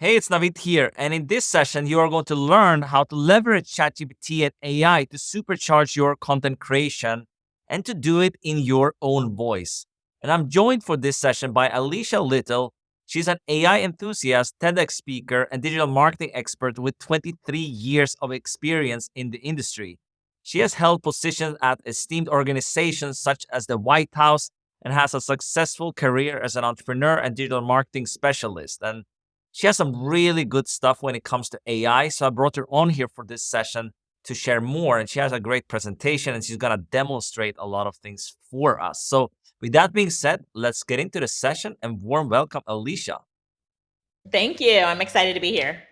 Hey, it's Navid here, and in this session, you are going to learn how to leverage ChatGPT and AI to supercharge your content creation and to do it in your own voice. And I'm joined for this session by Alicia Lyttle. She's an AI enthusiast, TEDx speaker, and digital marketing expert with 23 years of experience in the industry. She has held positions at esteemed organizations such as the White House and has a successful career as an entrepreneur and digital marketing specialist. And she has some really good stuff when it comes to AI. So I brought her on here for this session to share more. And she has a great presentation and she's going to demonstrate a lot of things for us. So with that being said, let's get into the session and warm welcome, Alicia. Thank you. I'm excited to be here.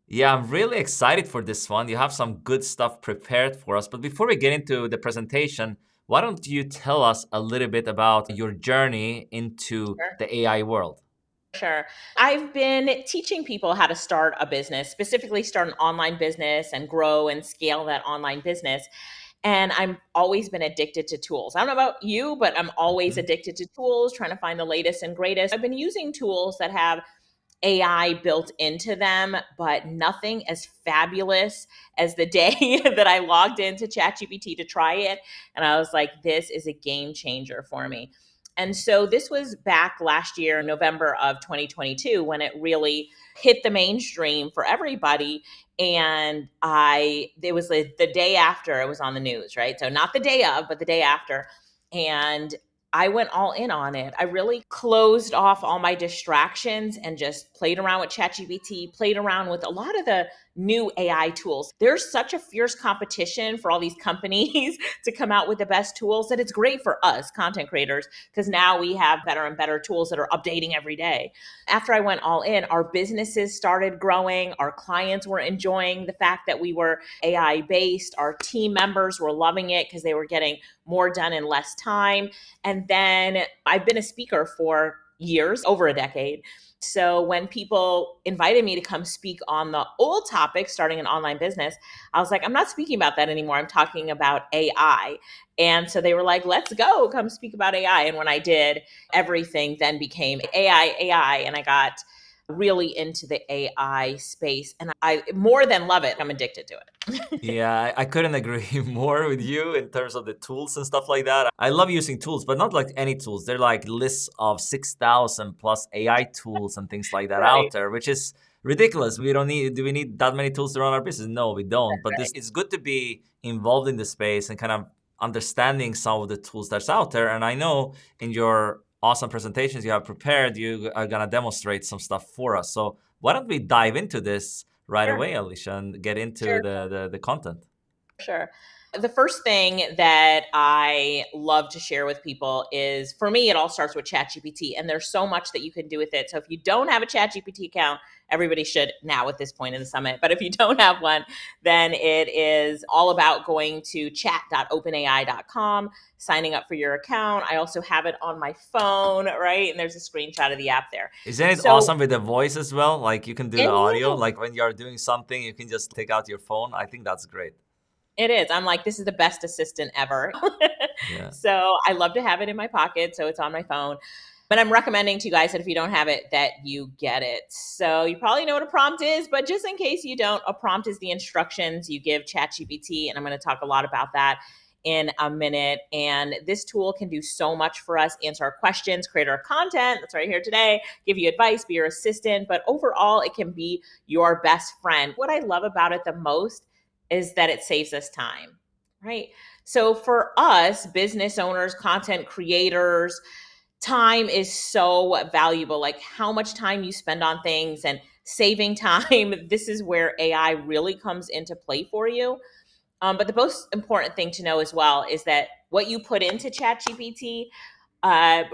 Yeah, I'm really excited for this one. You have some good stuff prepared for us. But before we get into the presentation, why don't you tell us a little bit about your journey into Sure. the AI world? Sure. I've been teaching people how to start a business, specifically start an online business and grow and scale that online business. And I'm always been addicted to tools. I don't know about you, but I'm always Mhm. addicted to tools, trying to find the latest and greatest. I've been using tools that have AI built into them, but nothing as fabulous as the day that I logged into ChatGPT to try it. And I was like, this is a game changer for me. And so this was back last year, November of 2022, when it really hit the mainstream for everybody. And it was the day after it was on the news, right? So not the day of, but the day after. And I went all in on it. I really closed off all my distractions and just played around with ChatGPT, played around with a lot of the new AI tools. There's such a fierce competition for all these companies to come out with the best tools that it's great for us content creators because now we have better and better tools that are updating every day. After I went all in, our businesses started growing. Our clients were enjoying the fact that we were AI based. Our team members were loving it because they were getting more done in less time. And then I've been a speaker for years, over a decade. So when people invited me to come speak on the old topic, starting an online business, I was like, I'm not speaking about that anymore. I'm talking about AI. And so they were like, let's go, come speak about AI. And when I did, everything then became AI. And I got really into the AI space. And I more than love it, I'm addicted to it. Yeah, I couldn't agree more with you in terms of the tools and stuff like that. I love using tools, but not like any tools. They're like lists of 6,000 plus AI tools and things like that out Right. there, which is ridiculous. Do we need that many tools to run our business? No, we don't. But Right. it's good to be involved in the space and kind of understanding some of the tools that's out there. And I know in your awesome presentations you have prepared, you are going to demonstrate some stuff for us. So why don't we dive into this right Sure. away, Alicia, and get into Sure. the content. Sure. The first thing that I love to share with people is for me, it all starts with ChatGPT, and there's so much that you can do with it. So if you don't have a ChatGPT account, everybody should now at this point in the summit. But if you don't have one, then it is all about going to chat.openai.com, signing up for your account. I also have it on my phone, right? And there's a screenshot of the app there. Isn't it So awesome with the voice as well? Like you can do the it audio, is. like when you're doing something, you can just take out your phone. I think that's great. It is. I'm like, this is the best assistant ever. Yeah. So I love to have it in my pocket. So it's on my phone. But I'm recommending to you guys that if you don't have it, that you get it. So you probably know what a prompt is, but just in case you don't, a prompt is the instructions you give ChatGPT. And I'm going to talk a lot about that in a minute. And this tool can do so much for us, answer our questions, create our content. That's right here today, give you advice, be your assistant. But overall, it can be your best friend. What I love about it the most is that it saves us time, right? So for us, business owners, content creators, time is so valuable. Like how much time you spend on things and saving time. This is where AI really comes into play for you. But the most important thing to know as well is that what you put into ChatGPT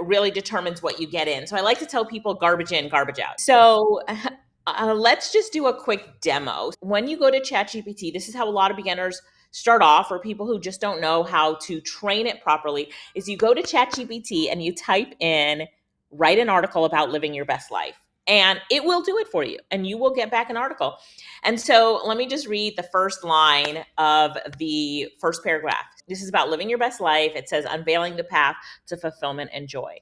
really determines what you get in. So I like to tell people garbage in, garbage out. So let's just do a quick demo. When you go to ChatGPT, this is how a lot of beginners start off, or people who just don't know how to train it properly, is you go to ChatGPT and you type in, write an article about living your best life. And it will do it for you, and you will get back an article. And so let me just read the first line of the first paragraph. This is about living your best life. It says, unveiling the path to fulfillment and joy.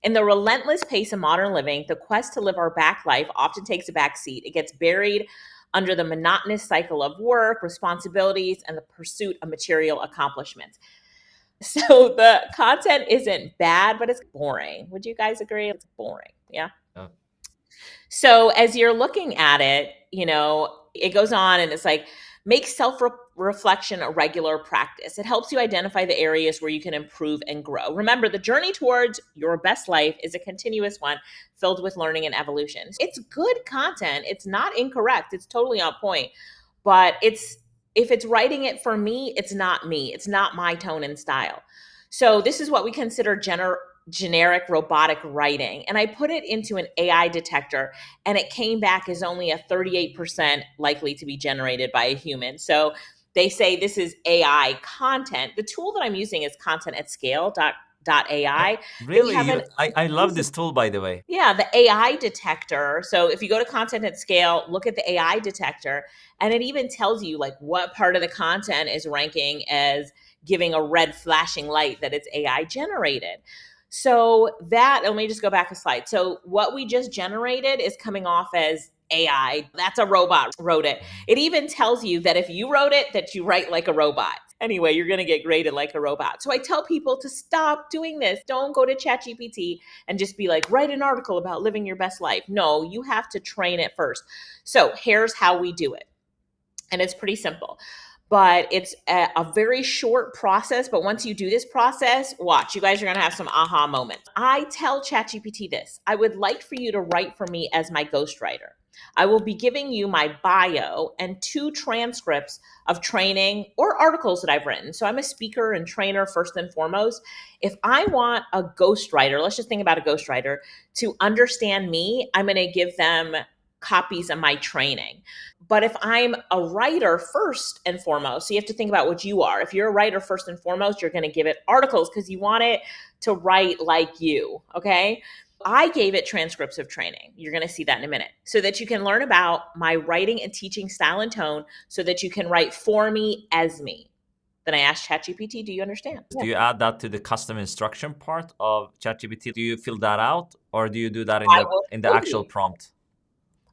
In the relentless pace of modern living, the quest to live our back life often takes a back seat. It gets buried under the monotonous cycle of work, responsibilities, and the pursuit of material accomplishments. So the content isn't bad, but it's boring. Would you guys agree? It's boring. Yeah. Uh, So as you're looking at it, it goes on and it's like, make self reflection a regular practice. It helps you identify the areas where you can improve and grow. Remember, the journey towards your best life is a continuous one filled with learning and evolution. It's good content. It's not incorrect. It's totally on point. But if it's writing it for me, it's not me. It's not my tone and style. So this is what we consider generic robotic writing. And I put it into an AI detector and it came back as only a 38% likely to be generated by a human. So they say this is AI content. The tool that I'm using is content at scale.ai. They Really? have an I love this tool, by the way. yeah, the AI detector. So if you go to content at scale, look at the AI detector, and it even tells you like what part of the content is ranking as giving a red flashing light that it's AI generated. So that, let me just go back a slide. So what we just generated is coming off as AI. That's a robot wrote it. It even tells you that if you wrote it, that you write like a robot. Anyway, you're going to get graded like a robot. So I tell people to stop doing this. Don't go to ChatGPT and just be like, write an article about living your best life. No, you have to train it first. So here's how we do it. And it's pretty simple, but it's a very short process. But once you do this process, watch, you guys are going to have some aha moments. I tell ChatGPT this: I would like for you to write for me as my ghostwriter. I will be giving you my bio and 2 transcripts of training or articles that I've written. So I'm a speaker and trainer first and foremost. If I want a ghostwriter, let's just think about a ghostwriter, to understand me, I'm going to give them copies of my training. But if I'm a writer first and foremost, so you have to think about what you are. If you're a writer first and foremost, you're going to give it articles because you want it to write like you. Okay. I gave it transcripts of training. You're going to see that in a minute so that you can learn about my writing and teaching style and tone so that you can write for me as me. Then I asked ChatGPT, do you understand? Do you add that to the custom instruction part of ChatGPT? Do you fill that out, or do you do that I will in the show actual you. prompt?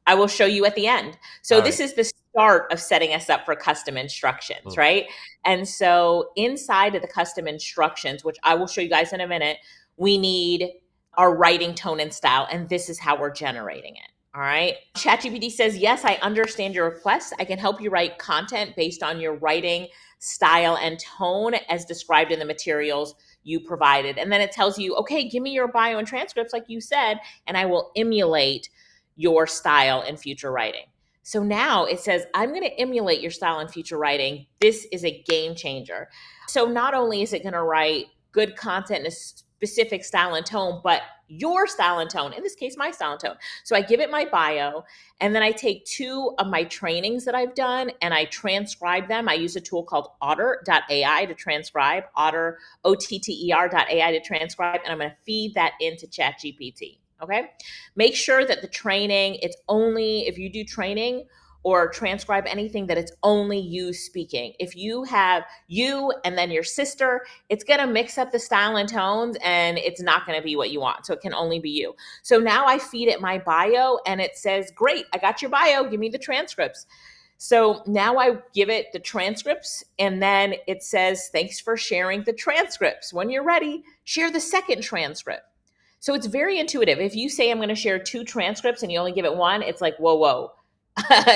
I will show you at the end. So All this right. is the start of setting us up for custom instructions, Cool. right? And so inside of the custom instructions, which I will show you guys in a minute, we need our writing tone and style, and this is how we're generating it. All right. ChatGPT says, yes, I understand your request. I can help you write content based on your writing style and tone as described in the materials you provided. And then it tells you, okay, give me your bio and transcripts, like you said, and I will emulate your style in future writing. So now it says, I'm going to emulate your style in future writing. This is a game changer. So not only is it going to write good content in a specific style and tone, but your style and tone, in this case, my style and tone. So I give it my bio, and then I take 2 of my trainings that I've done and I transcribe them. I use a tool called otter.ai to transcribe, otter, OTTER.ai to transcribe, and I'm going to feed that into ChatGPT. Okay. Make sure that the training, it's only if you do training or transcribe anything that it's only you speaking. If you have you and then your sister, it's going to mix up the style and tones and it's not going to be what you want. So it can only be you. So now I feed it my bio and it says, great, I got your bio. Give me the transcripts. So now I give it the transcripts and then it says, thanks for sharing the transcripts. When you're ready, share the second transcript. So it's very intuitive. If you say I'm going to share 2 transcripts and you only give it 1, it's like, whoa, whoa,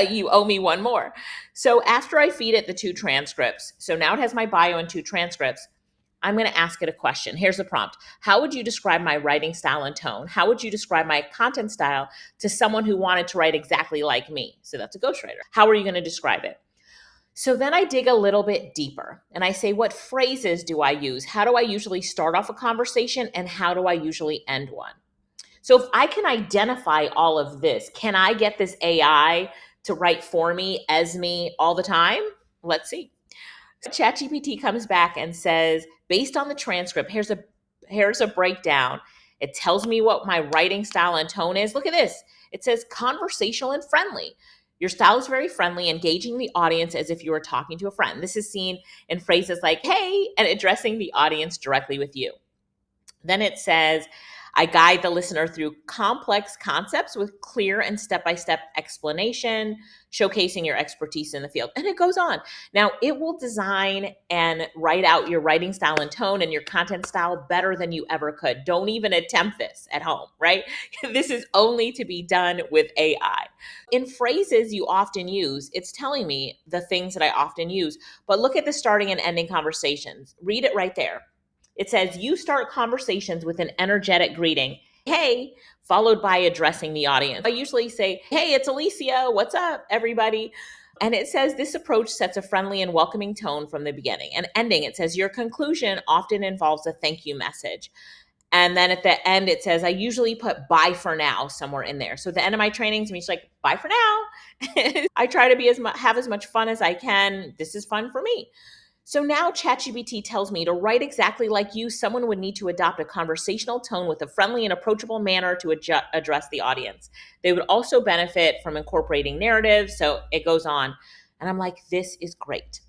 you owe me 1 more. So after I feed it the 2 transcripts, so now it has my bio and 2 transcripts, I'm going to ask it a question. Here's the prompt. How would you describe my writing style and tone? How would you describe my content style to someone who wanted to write exactly like me? So that's a ghostwriter. How are you going to describe it? So then I dig a little bit deeper and I say, what phrases do I use? How do I usually start off a conversation and how do I usually end one? So if I can identify all of this, can I get this AI to write for me as me all the time? Let's see. ChatGPT comes back and says, based on the transcript, here's a breakdown. It tells me what my writing style and tone is. Look at this. It says conversational and friendly. Your style is very friendly, engaging the audience as if you were talking to a friend. This is seen in phrases like, hey, and addressing the audience directly with you. Then it says, I guide the listener through complex concepts with clear and step-by-step explanation, showcasing your expertise in the field. And it goes on. Now, it will design and write out your writing style and tone and your content style better than you ever could. Don't even attempt this at home, right? This is only to be done with AI. In phrases you often use, it's telling me the things that I often use. But look at the starting and ending conversations. Read it right there. It says, you start conversations with an energetic greeting, hey, followed by addressing the audience. I usually say, hey, it's Alicia. What's up, everybody? And it says, this approach sets a friendly and welcoming tone from the beginning. And ending, it says, your conclusion often involves a thank you message. And then at the end, it says, I usually put bye for now somewhere in there. So at the end of my trainings, I'm just like, bye for now. I try to be have as much fun as I can. This is fun for me. So now ChatGPT tells me to write exactly like you. Someone would need to adopt a conversational tone with a friendly and approachable manner to address the audience. They would also benefit from incorporating narratives. So it goes on. And I'm like, this is great.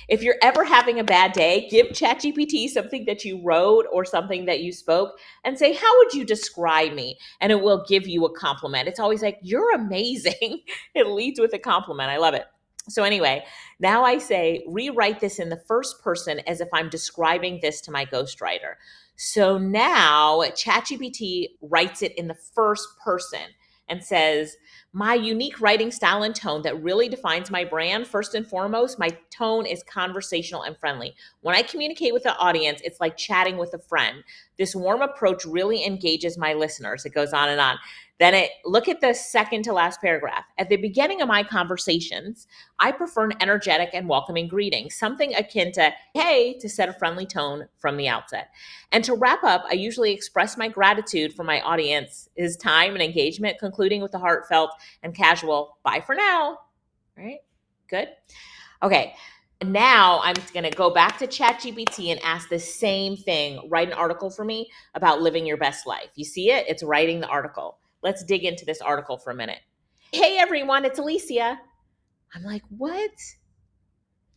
If you're ever having a bad day, give ChatGPT something that you wrote or something that you spoke and say, how would you describe me? And it will give you a compliment. It's always like, you're amazing. It leads with a compliment. I love it. So anyway, now I say, rewrite this in the first person as if I'm describing this to my ghostwriter. So now ChatGPT writes it in the first person and says, my unique writing style and tone that really defines my brand, first and foremost, my tone is conversational and friendly. When I communicate with the audience, it's like chatting with a friend. This warm approach really engages my listeners. It goes on and on. Then look at the second to last paragraph. At the beginning of my conversations, I prefer an energetic and welcoming greeting, something akin to, hey, to set a friendly tone from the outset. And to wrap up, I usually express my gratitude for my audience's time and engagement, concluding with a heartfelt and casual, bye for now. All right, good. Okay, now I'm going to go back to ChatGPT and ask the same thing. Write an article for me about living your best life. You see it? It's writing the article. Let's dig into this article for a minute. Hey everyone, it's Alicia. I'm like, what?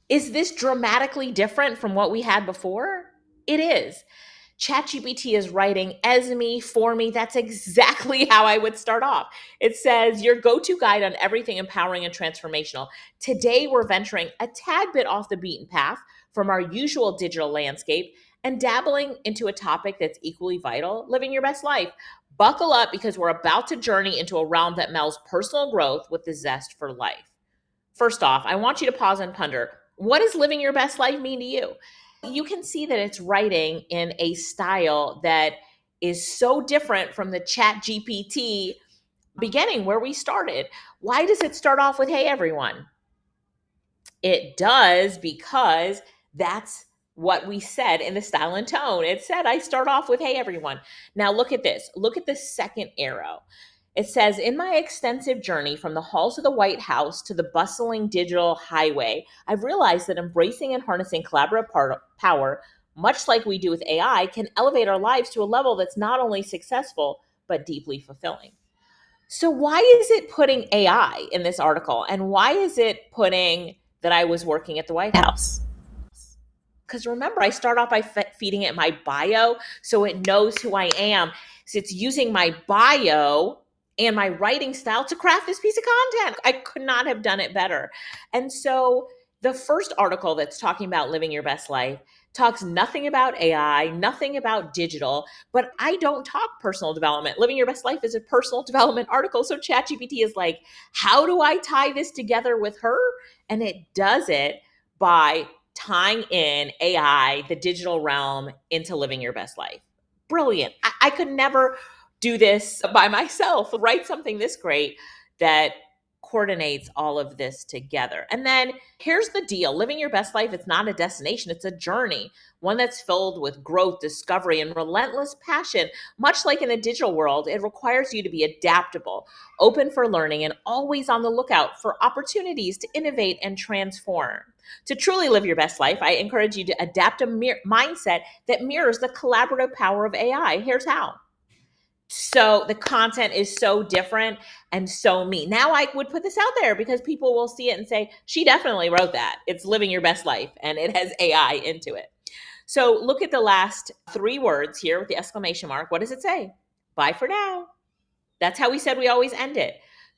Is this dramatically different from what we had before? It is. ChatGPT is writing as me, for me. That's exactly how I would start off. It says, your go-to guide on everything empowering and transformational. Today, we're venturing a tad bit off the beaten path from our usual digital landscape and dabbling into a topic that's equally vital, living your best life. Buckle up because we're about to journey into a realm that melds personal growth with the zest for life. First off, I want you to pause and ponder, what does living your best life mean to you? You can see that it's writing in a style that is so different from the Chat GPT beginning where we started. Why does it start off with, hey, everyone? It does because that's what we said in the style and tone. It said, I start off with, hey, everyone. Now look at this. Look at the second arrow. It says, in my extensive journey from the halls of the White House to the bustling digital highway, I've realized that embracing and harnessing collaborative power, much like we do with AI, can elevate our lives to a level that's not only successful, but deeply fulfilling. So why is it putting AI in this article? And why is it putting that I was working at the White House? Because remember, I start off by feeding it my bio so it knows who I am. So it's using my bio and my writing style to craft this piece of content. I could not have done it better. And so the first article that's talking about living your best life talks nothing about AI, nothing about digital, but I don't talk personal development. Living your best life is a personal development article. So ChatGPT is like, how do I tie this together with her? And it does it by tying in AI, the digital realm, into living your best life. Brilliant. I could never do this by myself, write something this great that coordinates all of this together. And then here's the deal. Living your best life, it's not a destination, it's a journey, one that's filled with growth, discovery, and relentless passion. Much like in the digital world, it requires you to be adaptable, open for learning, and always on the lookout for opportunities to innovate and transform. To truly live your best life, I encourage you to adapt a mindset that mirrors the collaborative power of AI. Here's how. So the content is so different and so me. Now I would put this out there because people will see it and say, she definitely wrote that. It's living your best life and it has AI into it. So look at the last three words here with the exclamation mark. What does it say? Bye for now. That's how we said we always end it.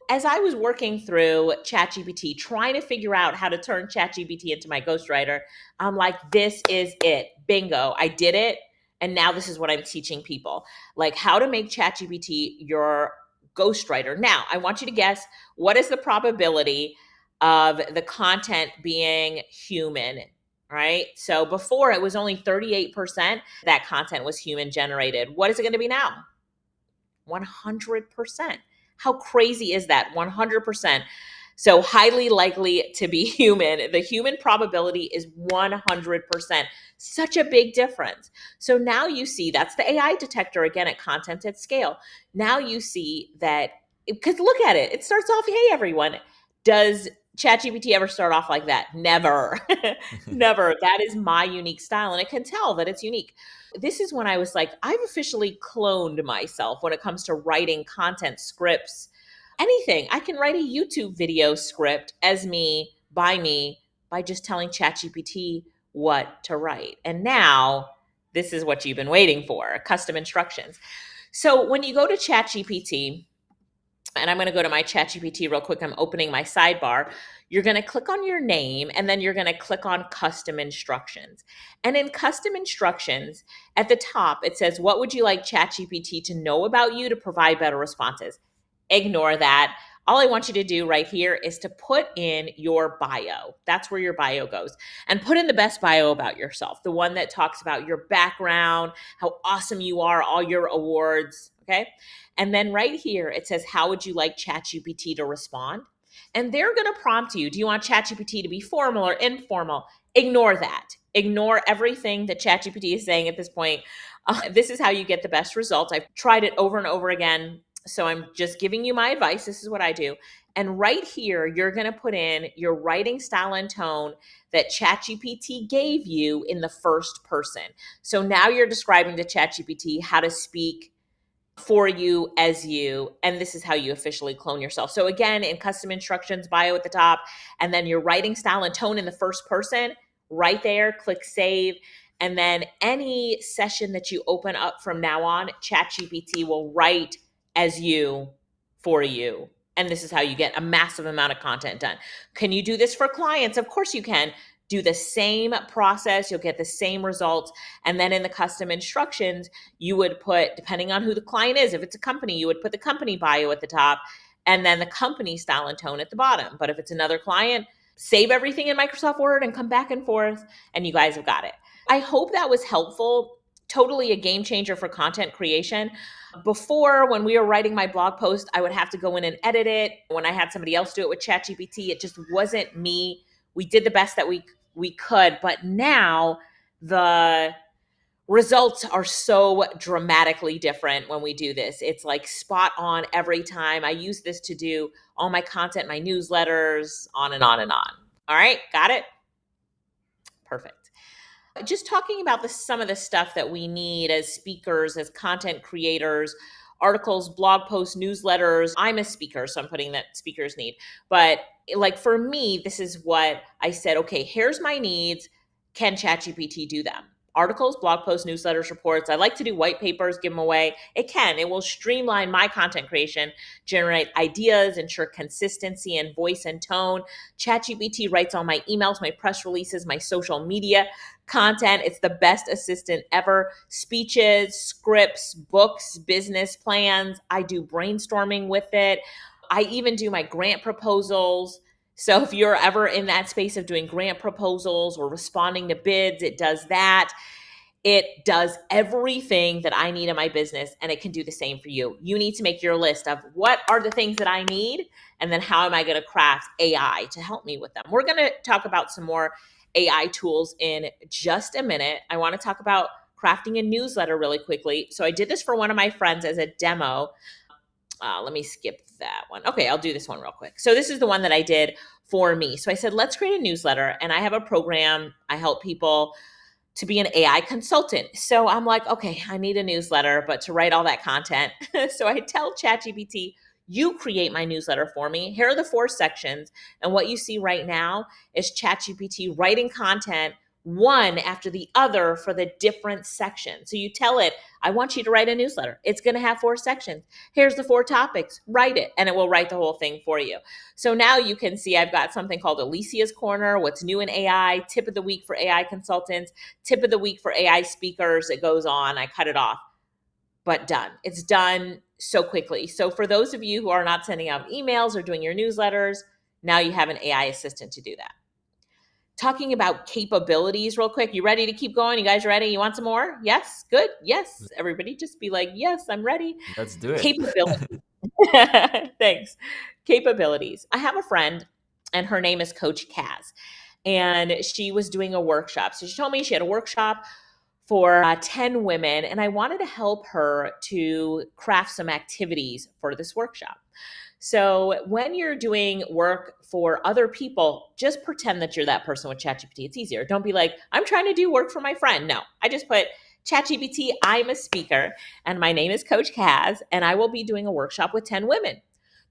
As I was working through ChatGPT, trying to figure out how to turn ChatGPT into my ghostwriter, I'm like, this is it. Bingo. I did it. And now this is what I'm teaching people, like how to make ChatGPT your ghostwriter. Now, I want you to guess, what is the probability of the content being human? Right? So before, it was only 38% that content was human generated. What is it going to be now? 100%. How crazy is that? 100%. So highly likely to be human. The human probability is 100%. Such a big difference. So now you see, that's the AI detector again at Content at Scale. Now you see that, because look at it. It starts off, hey everyone. Does ChatGPT ever start off like that? Never. Never. That is my unique style, and it can tell that it's unique. This is when I was like, I've officially cloned myself when it comes to writing content, scripts, anything. I can write a YouTube video script as me, by just telling ChatGPT what to write. And now this is what you've been waiting for, custom instructions. So when you go to ChatGPT, and I'm going to go to my ChatGPT real quick. I'm opening my sidebar. You're going to click on your name, and then you're going to click on custom instructions. And in custom instructions, at the top, it says, what would you like ChatGPT to know about you to provide better responses? Ignore that. All I want you to do right here is to put in your bio. That's where your bio goes. And put in the best bio about yourself, the one that talks about your background, how awesome you are, all your awards. Okay. And then right here, it says, how would you like ChatGPT to respond? And they're going to prompt you. Do you want ChatGPT to be formal or informal? Ignore that. Ignore everything that ChatGPT is saying at this point. This is how you get the best results. I've tried it over and over again. So I'm just giving you my advice. This is what I do. And right here, you're going to put in your writing style and tone that ChatGPT gave you in the first person. So now you're describing to ChatGPT how to speak for you as you, and this is how you officially clone yourself. So again, in custom instructions, bio at the top, and then your writing style and tone in the first person, right there, click save. And then any session that you open up from now on, ChatGPT will write as you for you. And this is how you get a massive amount of content done. Can you do this for clients? Of course you can. Do the same process, you'll get the same results. And then in the custom instructions, you would put, depending on who the client is, if it's a company, you would put the company bio at the top and then the company style and tone at the bottom. But if it's another client, save everything in Microsoft Word and come back and forth, and you guys have got it. I hope that was helpful. Totally a game changer for content creation. Before, when we were writing my blog post, I would have to go in and edit it. When I had somebody else do it with ChatGPT, it just wasn't me. We did the best that we could, but now the results are so dramatically different when we do this. It's like spot on every time. I use this to do all my content, my newsletters, on and on and on. All right, got it? Perfect. Just talking about some of the stuff that we need as speakers, as content creators, articles, blog posts, newsletters. I'm a speaker, so I'm putting that speakers need. But like for me, this is what I said, okay, here's my needs. Can ChatGPT do them? Articles, blog posts, newsletters, reports. I like to do white papers, give them away. It can. It will streamline my content creation, generate ideas, ensure consistency in voice and tone. ChatGPT writes all my emails, my press releases, my social media content. It's the best assistant ever. Speeches, scripts, books, business plans. I do brainstorming with it. I even do my grant proposals. So if you're ever in that space of doing grant proposals or responding to bids, it does that. It does everything that I need in my business, and it can do the same for you. You need to make your list of what are the things that I need, and then how am I going to craft AI to help me with them. We're going to talk about some more AI tools in just a minute. I want to talk about crafting a newsletter really quickly. So I did this for one of my friends as a demo. Let me skip that one. Okay, I'll do this one real quick. So this is the one that I did for me. So I said, let's create a newsletter. And I have a program. I help people to be an AI consultant. So I'm like, okay, I need a newsletter, but to write all that content. So I tell ChatGPT, you create my newsletter for me. Here are the 4 sections. And what you see right now is ChatGPT writing content one after the other for the different sections. So you tell it, I want you to write a newsletter. It's going to have 4 sections. Here's the 4 topics. Write it, and it will write the whole thing for you. So now you can see I've got something called Alicia's Corner, what's new in AI, tip of the week for AI consultants, tip of the week for AI speakers. It goes on. I cut it off, but done. It's done so quickly. So for those of you who are not sending out emails or doing your newsletters, now you have an AI assistant to do that. Talking about capabilities real quick. You ready to keep going? You guys ready? You want some more? Yes? Good? Yes. Everybody just be like, yes, I'm ready. Let's do it. Capabilities. Thanks. Capabilities. I have a friend, and her name is Coach Kaz, and she was doing a workshop. So she told me she had a workshop for 10 women, and I wanted to help her to craft some activities for this workshop. So when you're doing work for other people, just pretend that you're that person with ChatGPT. It's easier. Don't be like, I'm trying to do work for my friend. No, I just put ChatGPT, I'm a speaker, and my name is Coach Kaz, and I will be doing a workshop with 10 women.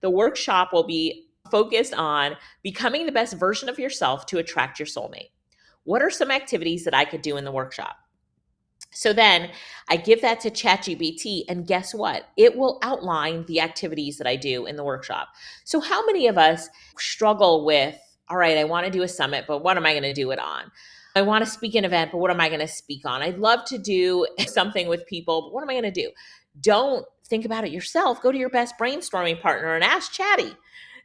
The workshop will be focused on becoming the best version of yourself to attract your soulmate. What are some activities that I could do in the workshop? So then I give that to ChatGPT, and guess what? It will outline the activities that I do in the workshop. So how many of us struggle with, all right, I want to do a summit, but what am I going to do it on? I want to speak an event, but what am I going to speak on? I'd love to do something with people, but what am I going to do? Don't think about it yourself. Go to your best brainstorming partner and ask Chatty.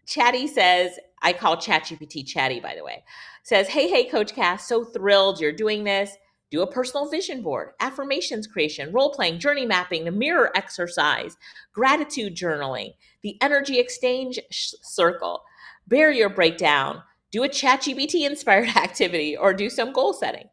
Chatty says, I call ChatGPT Chatty, by the way, says, hey, Coach Cass, so thrilled you're doing this. Do a personal vision board, affirmations creation, role playing, journey mapping, the mirror exercise, gratitude journaling, the energy exchange circle, barrier breakdown, do a ChatGPT inspired activity, or do some goal setting.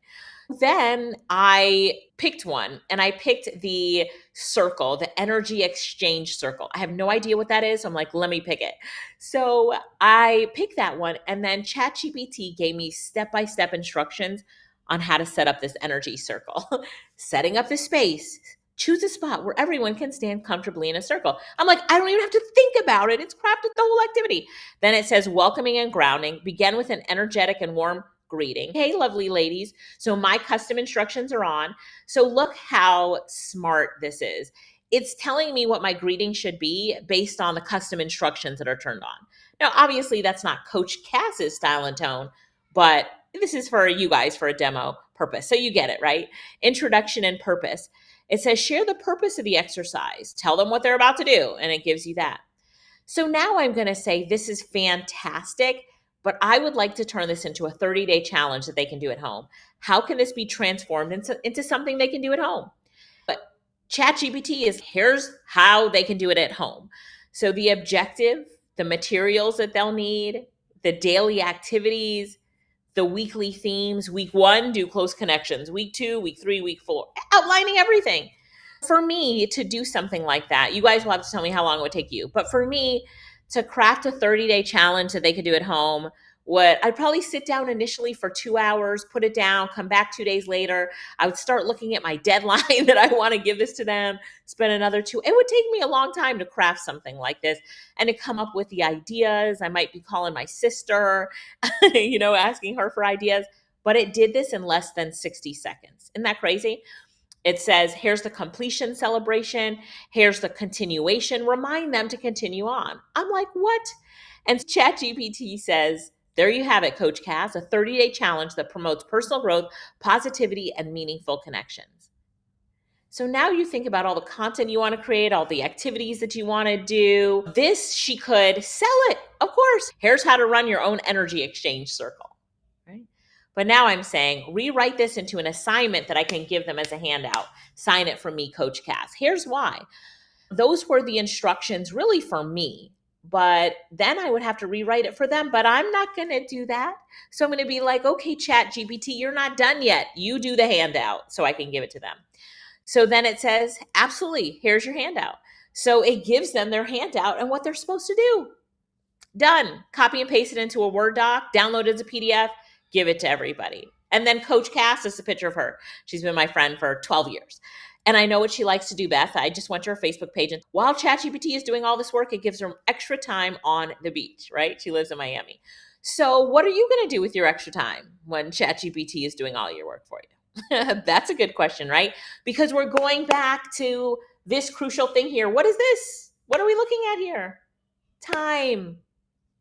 Then I picked one, and I picked the circle, the energy exchange circle. I have no idea what that is. So I'm like, let me pick it. So I picked that one, and then ChatGPT gave me step-by-step instructions on how to set up this energy circle. Setting up the space, choose a spot where everyone can stand comfortably in a circle. I'm like, I don't even have to think about it. It's crafted the whole activity. Then it says welcoming and grounding. Begin with an energetic and warm greeting. Hey, lovely ladies. So my custom instructions are on. So look how smart this is. It's telling me what my greeting should be based on the custom instructions that are turned on. Now, obviously, that's not Coach Cass's style and tone, but this is for you guys for a demo purpose. So you get it, right? Introduction and purpose. It says share the purpose of the exercise. Tell them what they're about to do, and it gives you that. So now I'm going to say this is fantastic, but I would like to turn this into a 30-day challenge that they can do at home. How can this be transformed into something they can do at home? But ChatGPT is here's how they can do it at home. So the objective, the materials that they'll need, the daily activities, the weekly themes. Week 1, do close connections. Week 2, week 3, week 4, outlining everything. For me to do something like that, you guys will have to tell me how long it would take you. But for me to craft a 30-day challenge that they could do at home, I'd probably sit down initially for 2 hours, put it down, come back 2 days later. I would start looking at my deadline that I want to give this to them, spend another 2. It would take me a long time to craft something like this and to come up with the ideas. I might be calling my sister, asking her for ideas. But it did this in less than 60 seconds. Isn't that crazy? It says, here's the completion celebration. Here's the continuation. Remind them to continue on. I'm like, what? And ChatGPT says, there you have it, Coach Cass, a 30-day challenge that promotes personal growth, positivity, and meaningful connections. So now you think about all the content you want to create, all the activities that you want to do. This, she could sell it, of course. Here's how to run your own energy exchange circle, right? But now I'm saying, rewrite this into an assignment that I can give them as a handout. Sign it from me, Coach Cass. Here's why. Those were the instructions really for me, but then I would have to rewrite it for them, but I'm not going to do that. So I'm going to be like, okay, ChatGPT, you're not done yet. You do the handout so I can give it to them. So then it says, absolutely, here's your handout. So it gives them their handout and what they're supposed to do. Done. Copy and paste it into a Word doc, download it as a PDF, give it to everybody. And then Coach Cass is a picture of her. She's been my friend for 12 years. And I know what she likes to do, Beth. I just went to her Facebook page. And while ChatGPT is doing all this work, it gives her extra time on the beach, right? She lives in Miami. So, what are you going to do with your extra time when ChatGPT is doing all your work for you? That's a good question, right? Because we're going back to this crucial thing here. What is this? What are we looking at here? Time.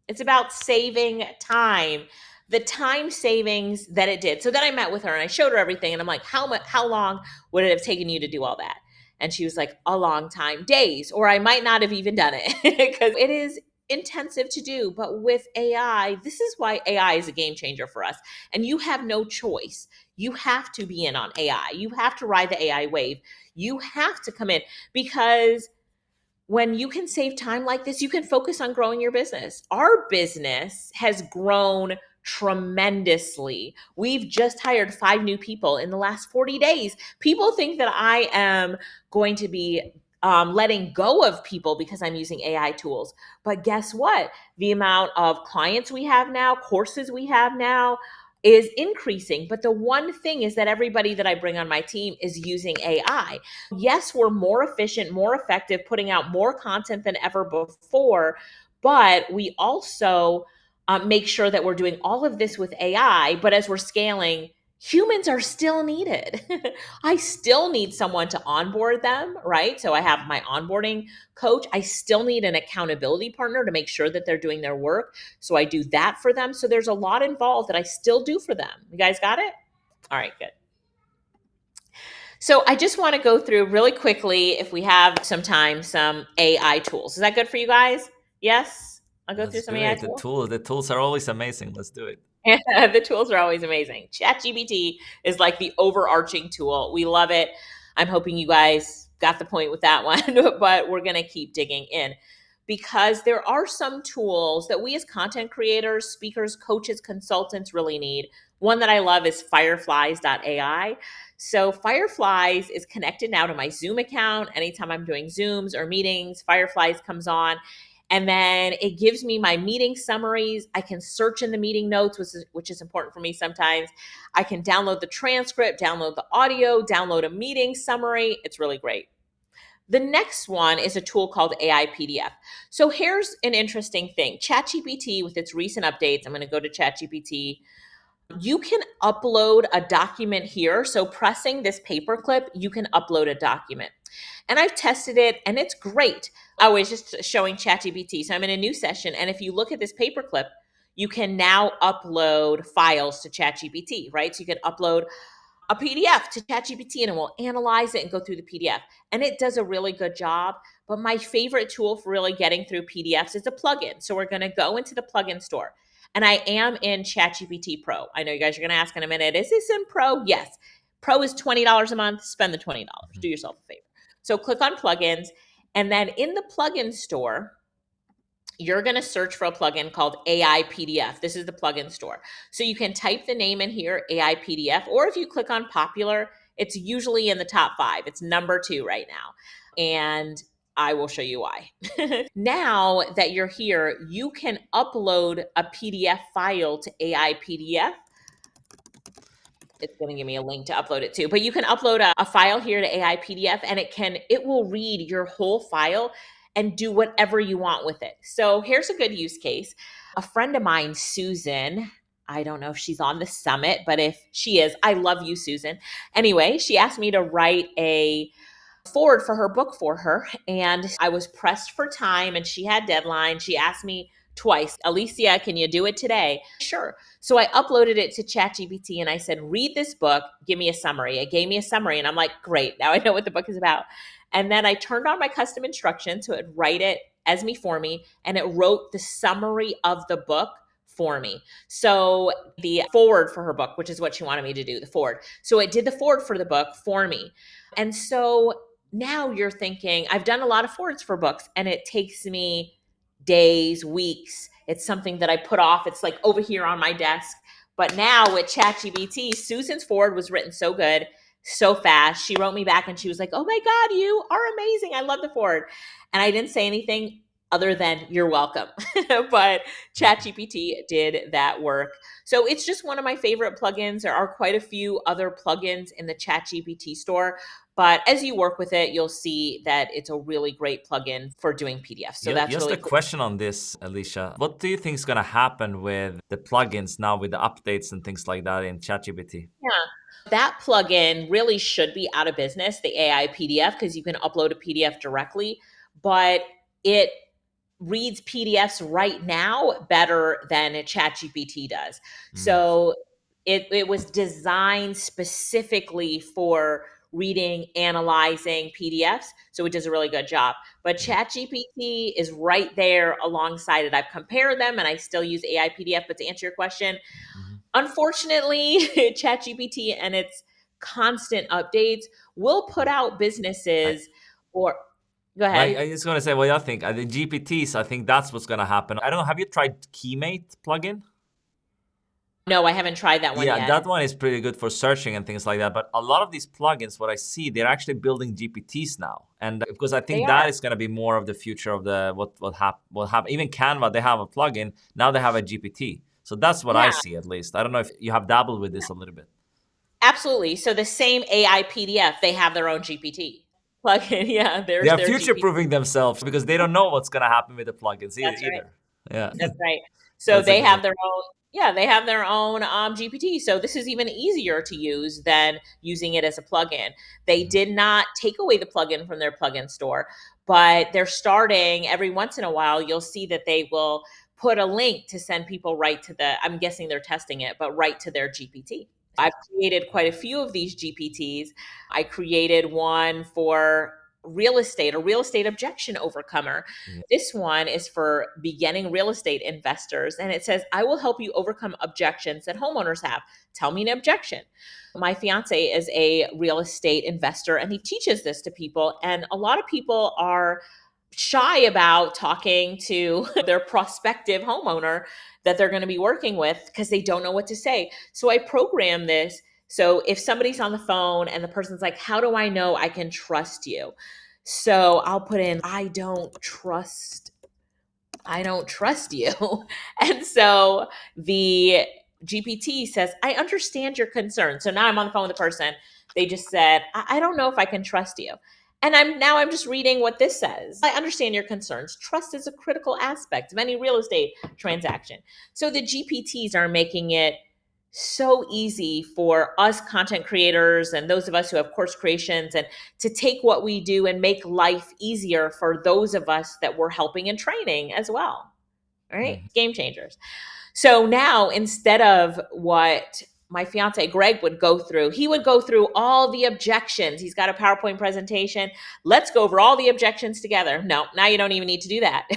It's about saving time, the time savings that it did. So then I met with her and I showed her everything, and I'm like, how long would it have taken you to do all that? And she was like, a long time, days, or I might not have even done it because it is intensive to do. But with AI, this is why AI is a game changer for us. And you have no choice. You have to be in on AI. You have to ride the AI wave. You have to come in because when you can save time like this, you can focus on growing your business. Our business has grown tremendously. We've just hired 5 new people in the last 40 days. People think that I am going to be letting go of people because I'm using AI tools. But guess what? The amount of clients we have now, courses we have now, is increasing. But the one thing is that everybody that I bring on my team is using AI. Yes, we're more efficient, more effective, putting out more content than ever before, but we also make sure that we're doing all of this with AI. But as we're scaling, humans are still needed. I still need someone to onboard them, right? So I have my onboarding coach. I still need an accountability partner to make sure that they're doing their work. So I do that for them. So there's a lot involved that I still do for them. You guys got it? All right, good. So I just want to go through really quickly, if we have some time, some AI tools. Is that good for you guys? Yes? I'll go through Let's some do AI it. tools. The tools are always amazing. Let's do it. The tools are always amazing. ChatGPT is like the overarching tool. We love it. I'm hoping you guys got the point with that one, but we're going to keep digging in because there are some tools that we as content creators, speakers, coaches, consultants really need. One that I love is fireflies.ai. So Fireflies is connected now to my Zoom account. Anytime I'm doing Zooms or meetings, Fireflies comes on, and then it gives me my meeting summaries. I can search in the meeting notes, which is important for me sometimes. I can download the transcript, download the audio, download a meeting summary. It's really great. The next one is a tool called AI PDF. So here's an interesting thing. ChatGPT, with its recent updates, I'm going to go to ChatGPT. You can upload a document here. So pressing this paperclip, you can upload a document. And I've tested it and it's great. I was just showing ChatGPT. So I'm in a new session. And if you look at this paperclip, you can now upload files to ChatGPT, right? So you can upload a PDF to ChatGPT and it will analyze it and go through the PDF. And it does a really good job. But my favorite tool for really getting through PDFs is a plugin. So we're going to go into the plugin store. And I am in ChatGPT Pro. I know you guys are going to ask in a minute, is this in Pro? Yes. Pro is $20 a month. Spend the $20. Do yourself a favor. So click on plugins. And then in the plugin store, you're going to search for a plugin called AI PDF. This is the plugin store. So you can type the name in here, AI PDF, or if you click on popular, it's usually in the top 5. It's number 2 right now. And I will show you why. Now that you're here, you can upload a PDF file to AI PDF. It's going to give me a link to upload it to, but you can upload a file here to AI PDF and it will read your whole file and do whatever you want with it. So here's a good use case. A friend of mine, Susan, I don't know if she's on the summit, but if she is, I love you, Susan. Anyway, she asked me to write a forward for her book for her. And I was pressed for time and she had deadline. She asked me twice, Alicia, can you do it today? Sure. So I uploaded it to ChatGPT and I said, read this book, give me a summary. It gave me a summary and I'm like, great, now I know what the book is about. And then I turned on my custom instructions so it would write it as me for me, and it wrote the summary of the book for me. So the forward for her book, which is what she wanted me to do, the forward. So it did the forward for the book for me. And so now you're thinking, I've done a lot of forwards for books and it takes me days, weeks. It's something that I put off. It's like over here on my desk. But now with ChatGPT, Susan's forward was written so good, so fast. She wrote me back and she was like, oh my God, you are amazing. I love the forward. And I didn't say anything. other than you're welcome. But ChatGPT did that work. So it's just one of my favorite plugins. There are quite a few other plugins in the ChatGPT store, but as you work with it, you'll see that it's a really great plugin for doing PDFs. So that's Just really a cool. question on this, Alicia. What do you think is going to happen with the plugins now, with the updates and things like that in ChatGPT? Yeah. That plugin really should be out of business, the AI PDF, because you can upload a PDF directly, but it reads PDFs right now better than ChatGPT does. Mm, So it was designed specifically for reading, analyzing PDFs. So it does a really good job. But yeah. ChatGPT is right there alongside it. I've compared them and I still use AI PDF. But to answer your question, Mhm. unfortunately, ChatGPT and its constant updates will put out I, businesses or go well, ahead. I just want to say what I think. The GPTs, I think that's what's going to happen. I don't know. Have you tried Keymate plugin? No, I haven't tried that one Yeah, yet. that one is pretty good for searching and things like that. But a lot of these plugins, what I see, they're actually building GPTs now, and because I They think are. that is going to be more of the future of the what happen. Even Canva, they have a plugin now. They have a GPT, so that's what I Yeah, see at least. I don't know if you have dabbled with this a little bit. absolutely. So the same AI PDF, they have their own GPT plugin. Yeah, They there's are their future GPT. proofing themselves because they don't know what's going to happen with the plugins That's right. either. Yeah, That's right. So that's they interesting. have their own, yeah, they have their own GPT. So this is even easier to use than using it as a plugin. They Mhm. did not take away the plugin from their plugin store, but they're starting every once in a while. You'll see that they will put a link to send people right to I'm guessing they're testing it, but right to their GPT. I've created quite a few of these GPTs. I created one for real estate, a real estate objection overcomer. Yeah. This one is for beginning real estate investors. And it says, I will help you overcome objections that homeowners have. Tell me an objection. My fiance is a real estate investor and he teaches this to people. And a lot of people are shy about talking to their prospective homeowner that they're going to be working with because they don't know what to say. So I program this. So if somebody's on the phone and the person's like, how do I know I can trust you? So I'll put in, I don't trust you. And so the GPT says, I understand your concern. So now I'm on the phone with the person. They just said, I don't know if I can trust you. And I'm just reading what this says. I understand your concerns. Trust is a critical aspect of any real estate transaction. So the GPTs are making it so easy for us content creators and those of us who have course creations and to take what we do and make life easier for those of us that we're helping and training as well. Right? Mhm. Game changers. So now instead of what my fiance Greg would go through, he would go through all the objections. He's got a PowerPoint presentation. Let's go over all the objections together. No, now you don't even need to do that.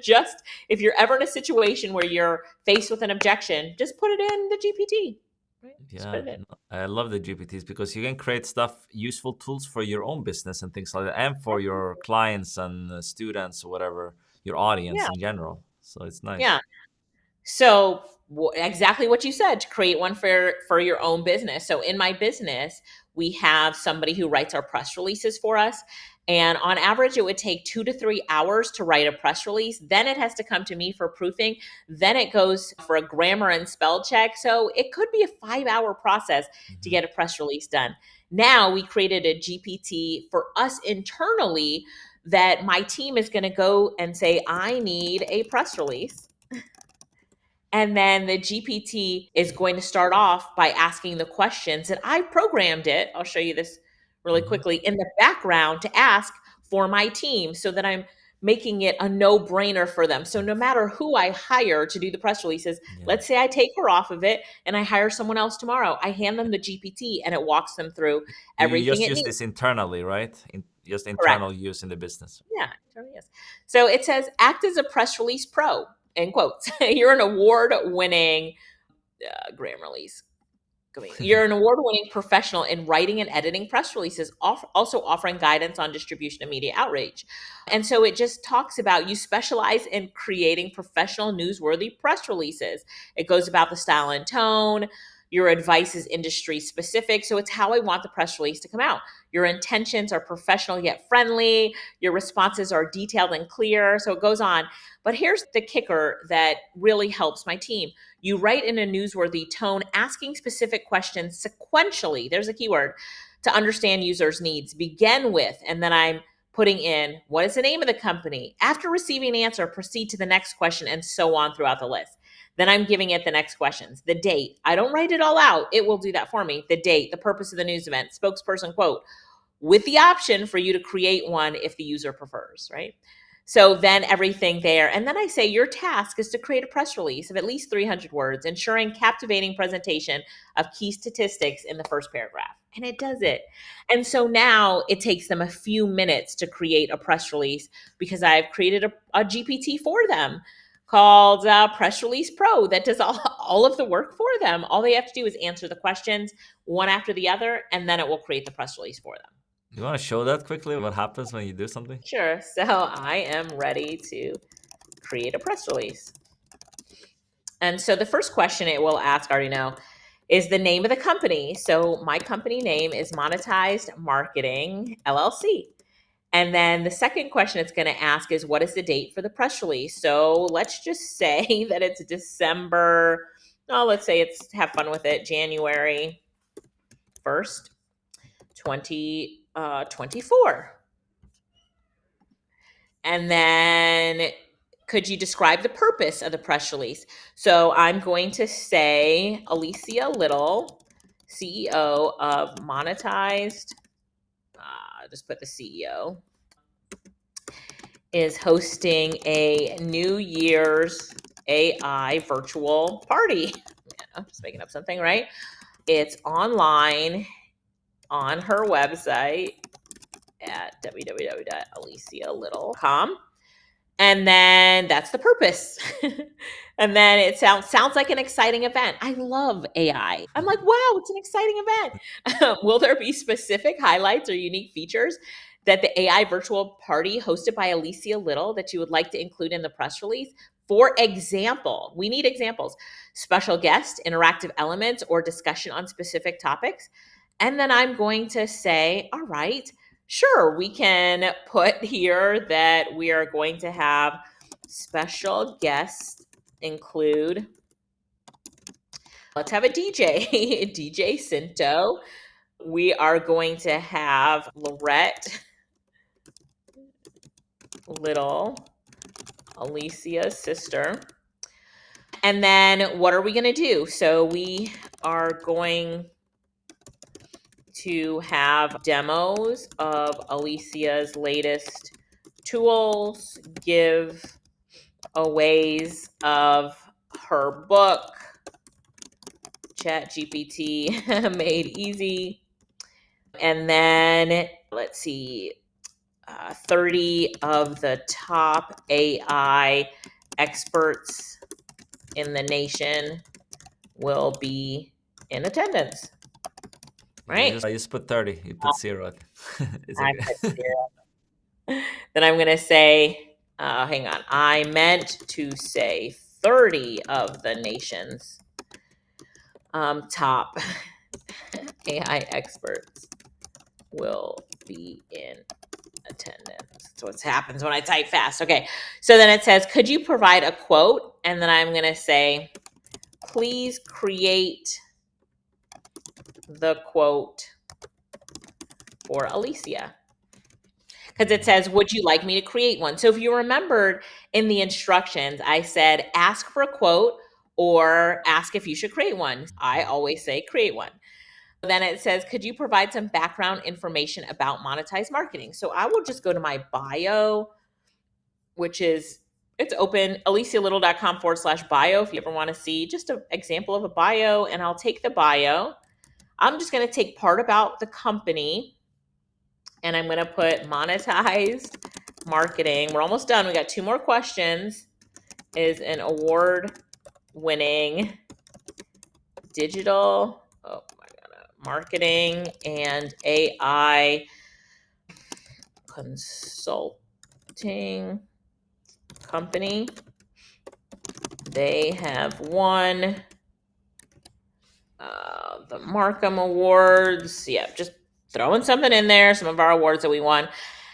Just if you're ever in a situation where you're faced with an objection, just put it in the GPT. Right? Just put Yeah, it in. no, I love the GPTs because you can create stuff, useful tools for your own business and things like that, and for your clients and students or whatever, your Yeah. audience in general. So it's Yeah. nice. So exactly what you said, to create one for your own business. So in my business, we have somebody who writes our press releases for us. And on average, it would take 2 to 3 hours to write a press release. Then it has to come to me for proofing. Then it goes for a grammar and spell check. So it could be a 5 hour process to Mhm. get a press release done. Now we created a GPT for us internally that my team is going to go and say, I need a press release, and then the GPT is going to start off by asking the questions. And I programmed it. I'll show you this really Mhm. quickly in the background to ask for my team so that I'm making it a no brainer for them. So no matter who I hire to do the press releases, Yeah. let's say I take her off of it and I hire someone else tomorrow, I hand them the GPT and it walks them through You everything just it use needs. this internally, right? Just Correct. internal use in the business. Yeah, it totally is. So it says, act as a press release pro, in quotes. You're an award winning Grammarly's. You're an award-winning professional in writing and editing press releases, also offering guidance on distribution and media outreach. And so it just talks about you specialize in creating professional, newsworthy press releases. It goes about the style and tone. Your advice is industry specific. So it's how I want the press release to come out. Your intentions are professional yet friendly. Your responses are detailed and clear. So it goes on. But here's the kicker that really helps my team. You write in a newsworthy tone, asking specific questions sequentially. There's a keyword to understand users' needs. Begin with, and then I'm putting in what is the name of the company. After receiving an answer, proceed to the next question, and so on throughout the list. Then I'm giving it the next questions. The date. I don't write it all out. It will do that for me. The date, the purpose of the news event, spokesperson quote, with the option for you to create one if the user prefers, right? So then everything there. And then I say your task is to create a press release of at least 300 words, ensuring captivating presentation of key statistics in the first paragraph. And it does it. And so now it takes them a few minutes to create a press release because I've created a GPT for them called Press Release Pro that does all of the work for them. All they have to do is answer the questions one after the other, and then it will create the press release for them. You want to show that quickly? What happens when you do something? Sure. So I am ready to create a press release. And so the first question it will ask, I already know, is the name of the company. So my company name is Monetized Marketing LLC. And then the second question it's going to ask is what is the date for the press release? So let's just say that it's December. Oh, let's say it's have fun with it. January 1st, 2024. And then could you describe the purpose of the press release? So I'm going to say Alicia Lyttle, CEO of Monetized, just put the CEO, is hosting a New Year's AI virtual party. I'm just making up something, right? It's online on her website at www.alicialyttle.com. And then that's the purpose. And then it sounds like an exciting event. I love AI. I'm like, wow, it's an exciting event. Will there be specific highlights or unique features that the AI virtual party hosted by Alicia Lyttle that you would like to include in the press release? For example, we need examples, special guest, interactive elements, or discussion on specific topics. And then I'm going to say, all right, sure, we can put here that we are going to have special guests include, let's have a DJ, DJ Cinto. We are going to have Lorette Little, Alicia's sister. And then what are we going to do? So we are going to have demos of Alicia's latest tools, give aways of her book, ChatGPT Made Easy. And then let's see, 30 of the top AI experts in the nation will be in attendance. Right? I just put 30. You put 0. It's I okay. put zero. Then I'm going to say, hang on, I meant to say 30 of the nation's top AI experts will be in attendance. That's what happens when I type fast. Okay. So then it says, could you provide a quote? And then I'm going to say, please create the quote for Alicia. Because it says, would you like me to create one? So if you remembered in the instructions, I said, ask for a quote or ask if you should create one. I always say create one. Then it says, could you provide some background information about monetized marketing? So I will just go to my bio, which is, it's open, alicialyttle.com/bio if you ever want to see just an example of a bio. And I'll take the bio. I'm just going to take part about the company and I'm going to put monetized marketing. We're almost done. We got 2 more questions. Is an award winning digital, oh my God, marketing and AI consulting company. They have won The Markham Awards. Yeah, just throwing something in there, some of our awards that we won.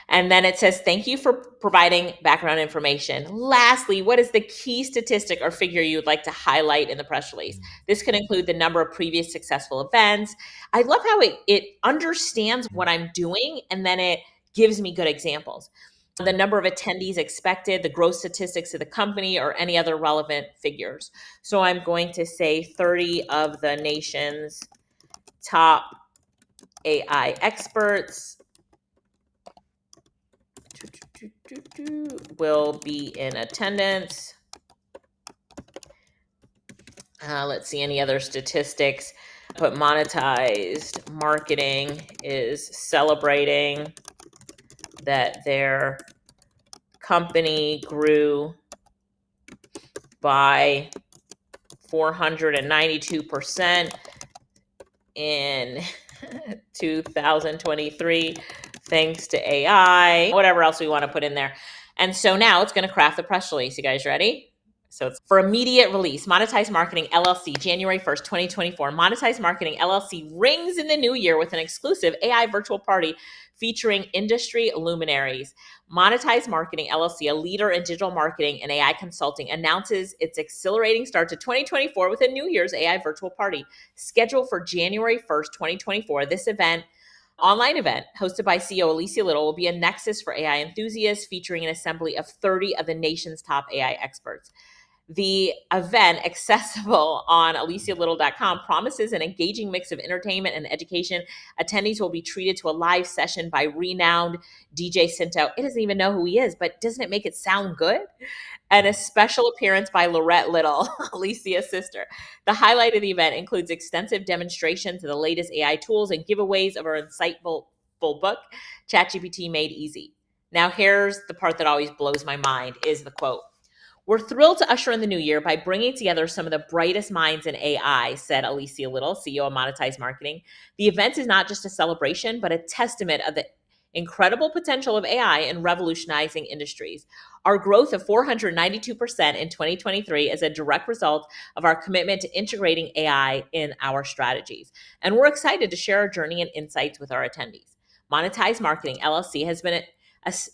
And then it says, thank you for providing background information. Lastly, what is the key statistic or figure you would like to highlight in the press release? This can include the number of previous successful events. I love how it understands what I'm doing and then it gives me good examples. The number of attendees expected, the growth statistics of the company, or any other relevant figures. So I'm going to say 30 of the nation's top AI experts will be in attendance. Let's see any other statistics. Put monetized marketing is celebrating that their company grew by 492% in 2023 thanks to AI, whatever else we want to put in there. And so now it's going to craft the press release. You guys ready? So it's for immediate release. Monetize Marketing LLC, January 1st, 2024. Monetize Marketing LLC rings in the new year with an exclusive AI virtual party featuring industry luminaries. Monetize Marketing LLC, a leader in digital marketing and AI consulting, announces its accelerating start to 2024 with a New Year's AI virtual party scheduled for January 1st, 2024. This online event hosted by CEO Alicia Lyttle will be a nexus for AI enthusiasts featuring an assembly of 30 of the nation's top AI experts. The event, accessible on alicialyttle.com, promises an engaging mix of entertainment and education. Attendees will be treated to a live session by renowned DJ Cinto. It doesn't even know who he is, but doesn't it make it sound good? And a special appearance by Lorette Little, Alicia's sister. The highlight of the event includes extensive demonstrations of the latest AI tools and giveaways of our insightful full book, ChatGPT Made Easy. Now, here's the part that always blows my mind is the quote. We're thrilled to usher in the new year by bringing together some of the brightest minds in AI, said Alicia Lyttle, CEO of Monetize Marketing. The event is not just a celebration, but a testament of the incredible potential of AI in revolutionizing industries. Our growth of 492% in 2023 is a direct result of our commitment to integrating AI in our strategies. And we're excited to share our journey and insights with our attendees. Monetize Marketing LLC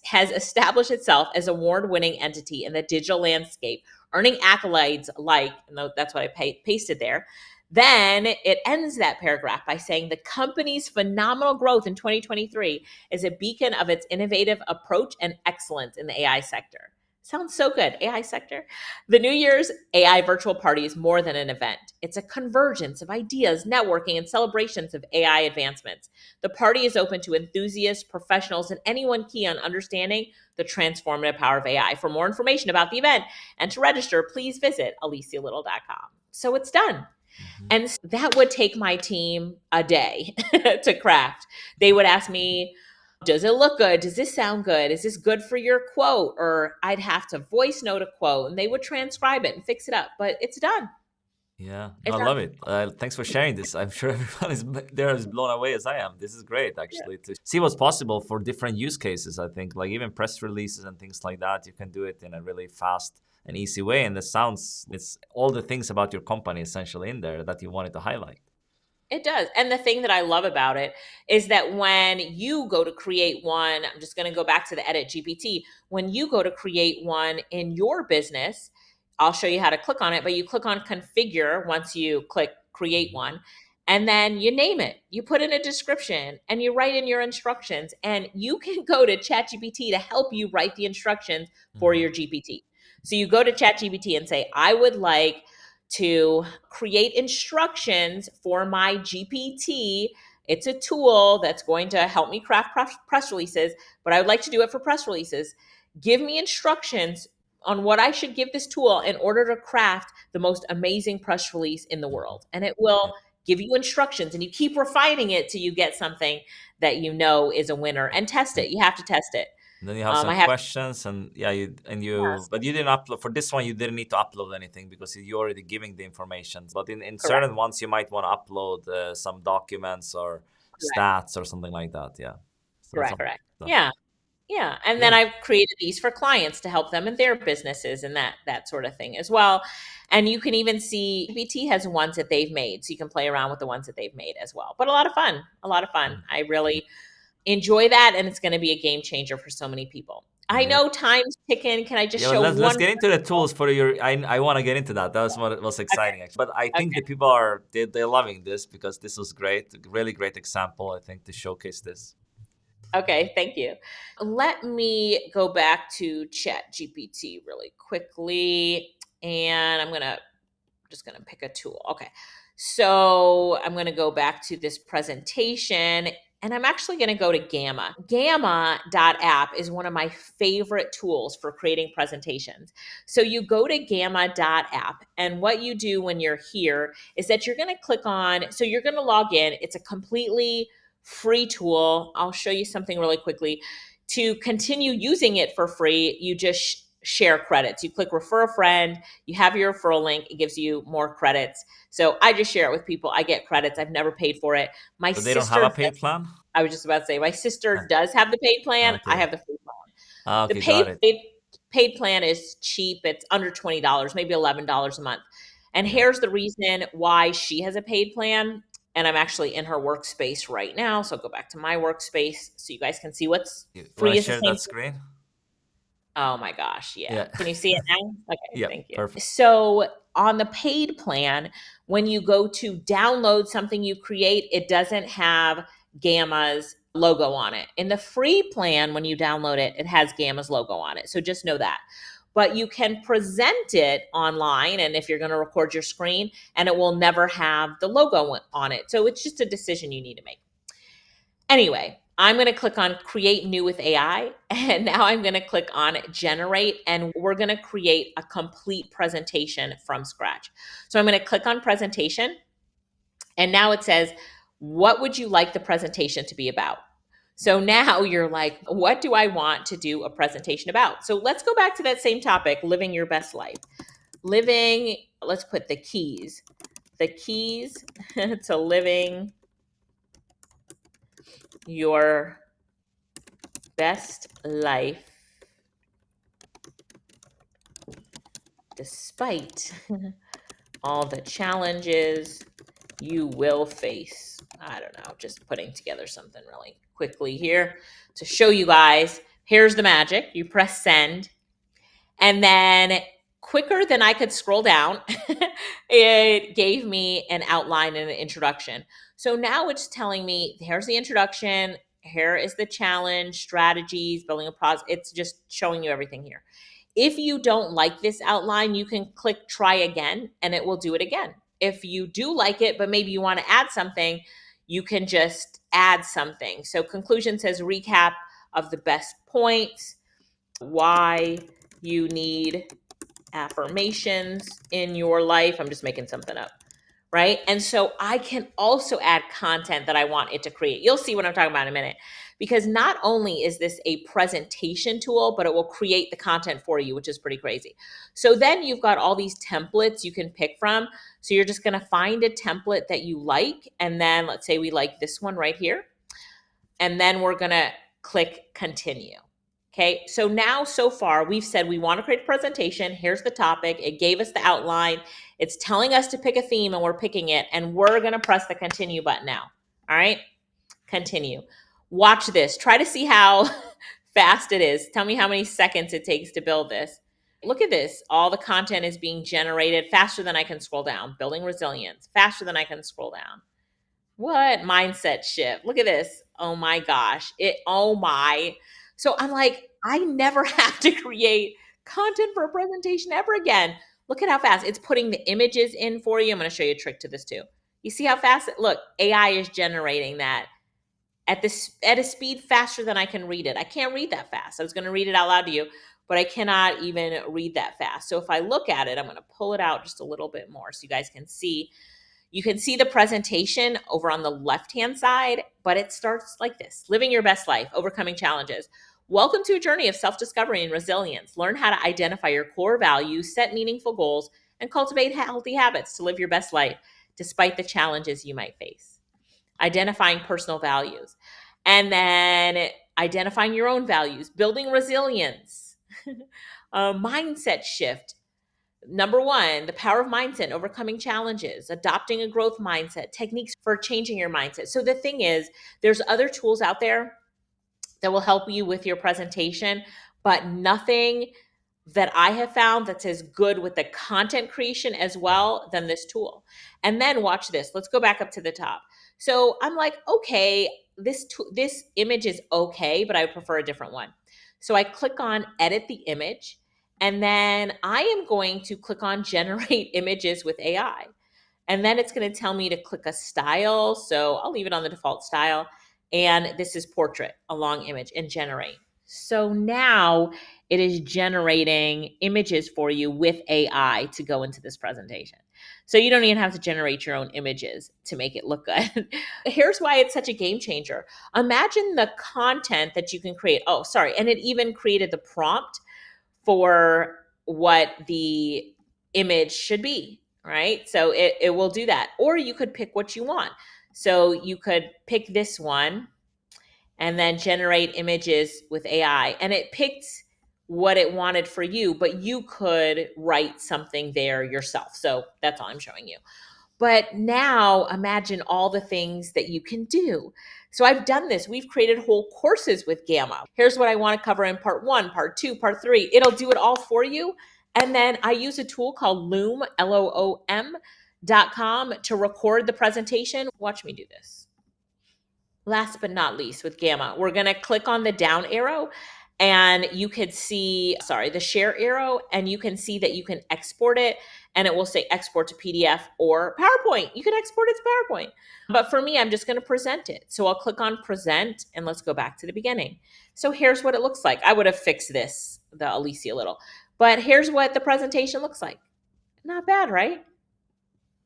has established itself as an award-winning entity in the digital landscape, earning accolades like, and that's what I pasted there. Then it ends that paragraph by saying the company's phenomenal growth in 2023 is a beacon of its innovative approach and excellence in the AI sector. Sounds so good, AI sector. The New Year's AI virtual party is more than an event. It's a convergence of ideas, networking, and celebrations of AI advancements. The party is open to enthusiasts, professionals, and anyone keen on understanding the transformative power of AI. For more information about the event and to register, please visit alicialyttle.com. So it's done. And that would take my team a day to craft. They would ask me, does it look good? Does this sound good? Is this good for your quote? Or I'd have to voice note a quote and they would transcribe it and fix it up. But it's done. Yeah, no, It's I done. love it. Thanks for sharing this. I'm sure everyone is there as blown away as I am. This is great, Yeah. actually, to see what's possible for different use cases. I think, like even press releases and things like that, you can do it in a really fast and easy way. And it's all the things about your company essentially in there that you wanted to highlight. It does. And the thing that I love about it is that when you go to create one, I'm just going to go back to the edit GPT. When you go to create one in your business, I'll show you how to click on it, but you click on configure once you click create Mhm. one. And then you name it. You put in a description and you write in your instructions, and you can go to ChatGPT to help you write the instructions for Mhm. your GPT. So you go to ChatGPT and say, I would like to create instructions for my GPT. It's a tool that's going to help me craft press releases, but I would like to do it for press releases. Give me instructions on what I should give this tool in order to craft the most amazing press release in the Mhm. world. And it will Yeah. give you instructions and you keep refining it till you get something that you know is a winner and test And it. You have to test it. and then you have some I have, questions, and yeah, yes, but you didn't upload for this one. You didn't need to upload anything because you're already giving the information. But in correct, certain ones, you might want to upload some documents or correct, stats or something like that. Yeah, so that's all correct. stuff. Yeah. Yeah, and then Good. I've created these for clients to help them in their businesses and that sort of thing as well. And you can even see BT has ones that they've made, so you can play around with the ones that they've made as well. But a lot of fun, a lot of fun. Mm. I really enjoy that, and it's going to be a game changer for so many people. I Yeah. know time's ticking. Can I just Yeah, but show let's one? get into the tools for your. I want to get into that. That was what was Okay, exciting, actually. But I think okay, the people are they're loving this because this was great, really great example. I think to showcase this. okay. Thank you. Let me go back to Chat GPT really quickly, and just going to pick a tool. Okay. So I'm going to go back to this presentation, and I'm actually going to go to Gamma. Gamma.app is one of my favorite tools for creating presentations. So you go to Gamma.app, and what you do when you're here is that you're going to click on, so you're going to log in. It's a completely free tool. I'll show you something really quickly. To continue using it for free, you just share credits. You click refer a friend, you have your referral link, it gives you more credits. So I just share it with people. I get credits. I've never paid for it. My So they don't have sister a does. paid plan. I was just about to say, my sister does have the paid plan. I Okay. have the free plan. The Okay, got it. paid plan is cheap. It's under $20, maybe $11 a month. And Yeah. here's the reason why she has a paid plan. And I'm actually in her workspace right now. So I'll go back to my workspace so you guys can see what's You want free to is the share same. that screen? Oh my gosh, yeah. Yeah. Can you see it now? Okay, Yeah. thank you. Perfect. So, on the paid plan, when you go to download something you create, it doesn't have Gamma's logo on it. In the free plan, when you download it, it has Gamma's logo on it. So, just know that. But you can present it online, and if you're going to record your screen, and it will never have the logo on it. So, it's just a decision you need to make. Anyway, I'm going to click on create new with AI. And now I'm going to click on generate. And we're going to create a complete presentation from scratch. So I'm going to click on presentation. And now it says, what would you like the presentation to be about? So now you're like, what do I want to do a presentation about? So let's go back to that same topic, living your best life. Living, let's put the keys to living your best life despite all the challenges you will face. I don't know, just putting together something really quickly here to show you guys. Here's the magic. You press send, and then quicker than I could scroll down, it gave me an outline and an introduction. So now it's telling me here's the introduction, here is the challenge, strategies, building a process. It's just showing you everything here. If you don't like this outline, you can click try again and it will do it again. If you do like it, but maybe you want to add something, you can just add something. So conclusion says recap of the best points, why you need affirmations in your life. I'm just making something up, right? And so I can also add content that I want it to create. You'll see what I'm talking about in a minute. Because not only is this a presentation tool, but it will create the content for you, which is pretty crazy. So then you've got all these templates you can pick from. So you're just going to find a template that you like. And then let's say we like this one right here. And then we're going to click continue. Okay, so now so far we've said we want to create a presentation. Here's the topic. It gave us the outline. It's telling us to pick a theme and we're picking it. And we're going to press the continue button now. All right, continue. Watch this. Try to see how fast it is. Tell me how many seconds it takes to build this. Look at this. All the content is being generated faster than I can scroll down. Building resilience faster than I can scroll down. What mindset shift? Look at this. Oh my gosh. Oh my. So I'm like, I never have to create content for a presentation ever again. Look at how fast it's putting the images in for you. I'm going to show you a trick to this too. You see how fast look, AI is generating that at a speed faster than I can read it. I can't read that fast. I was going to read it out loud to you, but I cannot even read that fast. So if I look at it, I'm going to pull it out just a little bit more so you guys can see. You can see the presentation over on the left-hand side, but it starts like this: living your best life, overcoming challenges. Welcome to a journey of self-discovery and resilience. Learn how to identify your core values, set meaningful goals, and cultivate healthy habits to live your best life despite the challenges you might face. Identifying personal values. And then identifying your own values, building resilience, mindset shift. Number one, the power of mindset, overcoming challenges, adopting a growth mindset, techniques for changing your mindset. So the thing is, there's other tools out there that will help you with your presentation, but nothing that I have found that's as good with the content creation as well than this tool. And then watch this. Let's go back up to the top. So I'm like, okay, this image is okay, but I prefer a different one. So I click on edit the image, and then I am going to click on generate images with AI. And then it's going to tell me to click a style. So I'll leave it on the default style. And this is portrait, a long image, and generate. So now it is generating images for you with AI to go into this presentation. So you don't even have to generate your own images to make it look good. Here's why it's such a game changer. Imagine the content that you can create. Oh, sorry. And it even created the prompt for what the image should be, right? So it will do that. Or you could pick what you want. So you could pick this one and then generate images with AI. And it picked what it wanted for you, but you could write something there yourself. So that's all I'm showing you. But now imagine all the things that you can do. So I've done this. We've created whole courses with Gamma. Here's what I want to cover in part one, part two, part three. It'll do it all for you. And then I use a tool called Loom, LOOM.com to record the presentation. Watch me do this. Last but not least, with Gamma, we're going to click on the down arrow and you could see, the share arrow, and you can see that you can export it, and it will say export to PDF or PowerPoint. You can export it to PowerPoint. But for me, I'm just going to present it. So I'll click on present, and let's go back to the beginning. So here's what it looks like. I would have fixed this, the Alicia Lyttle, but here's what the presentation looks like. Not bad, right?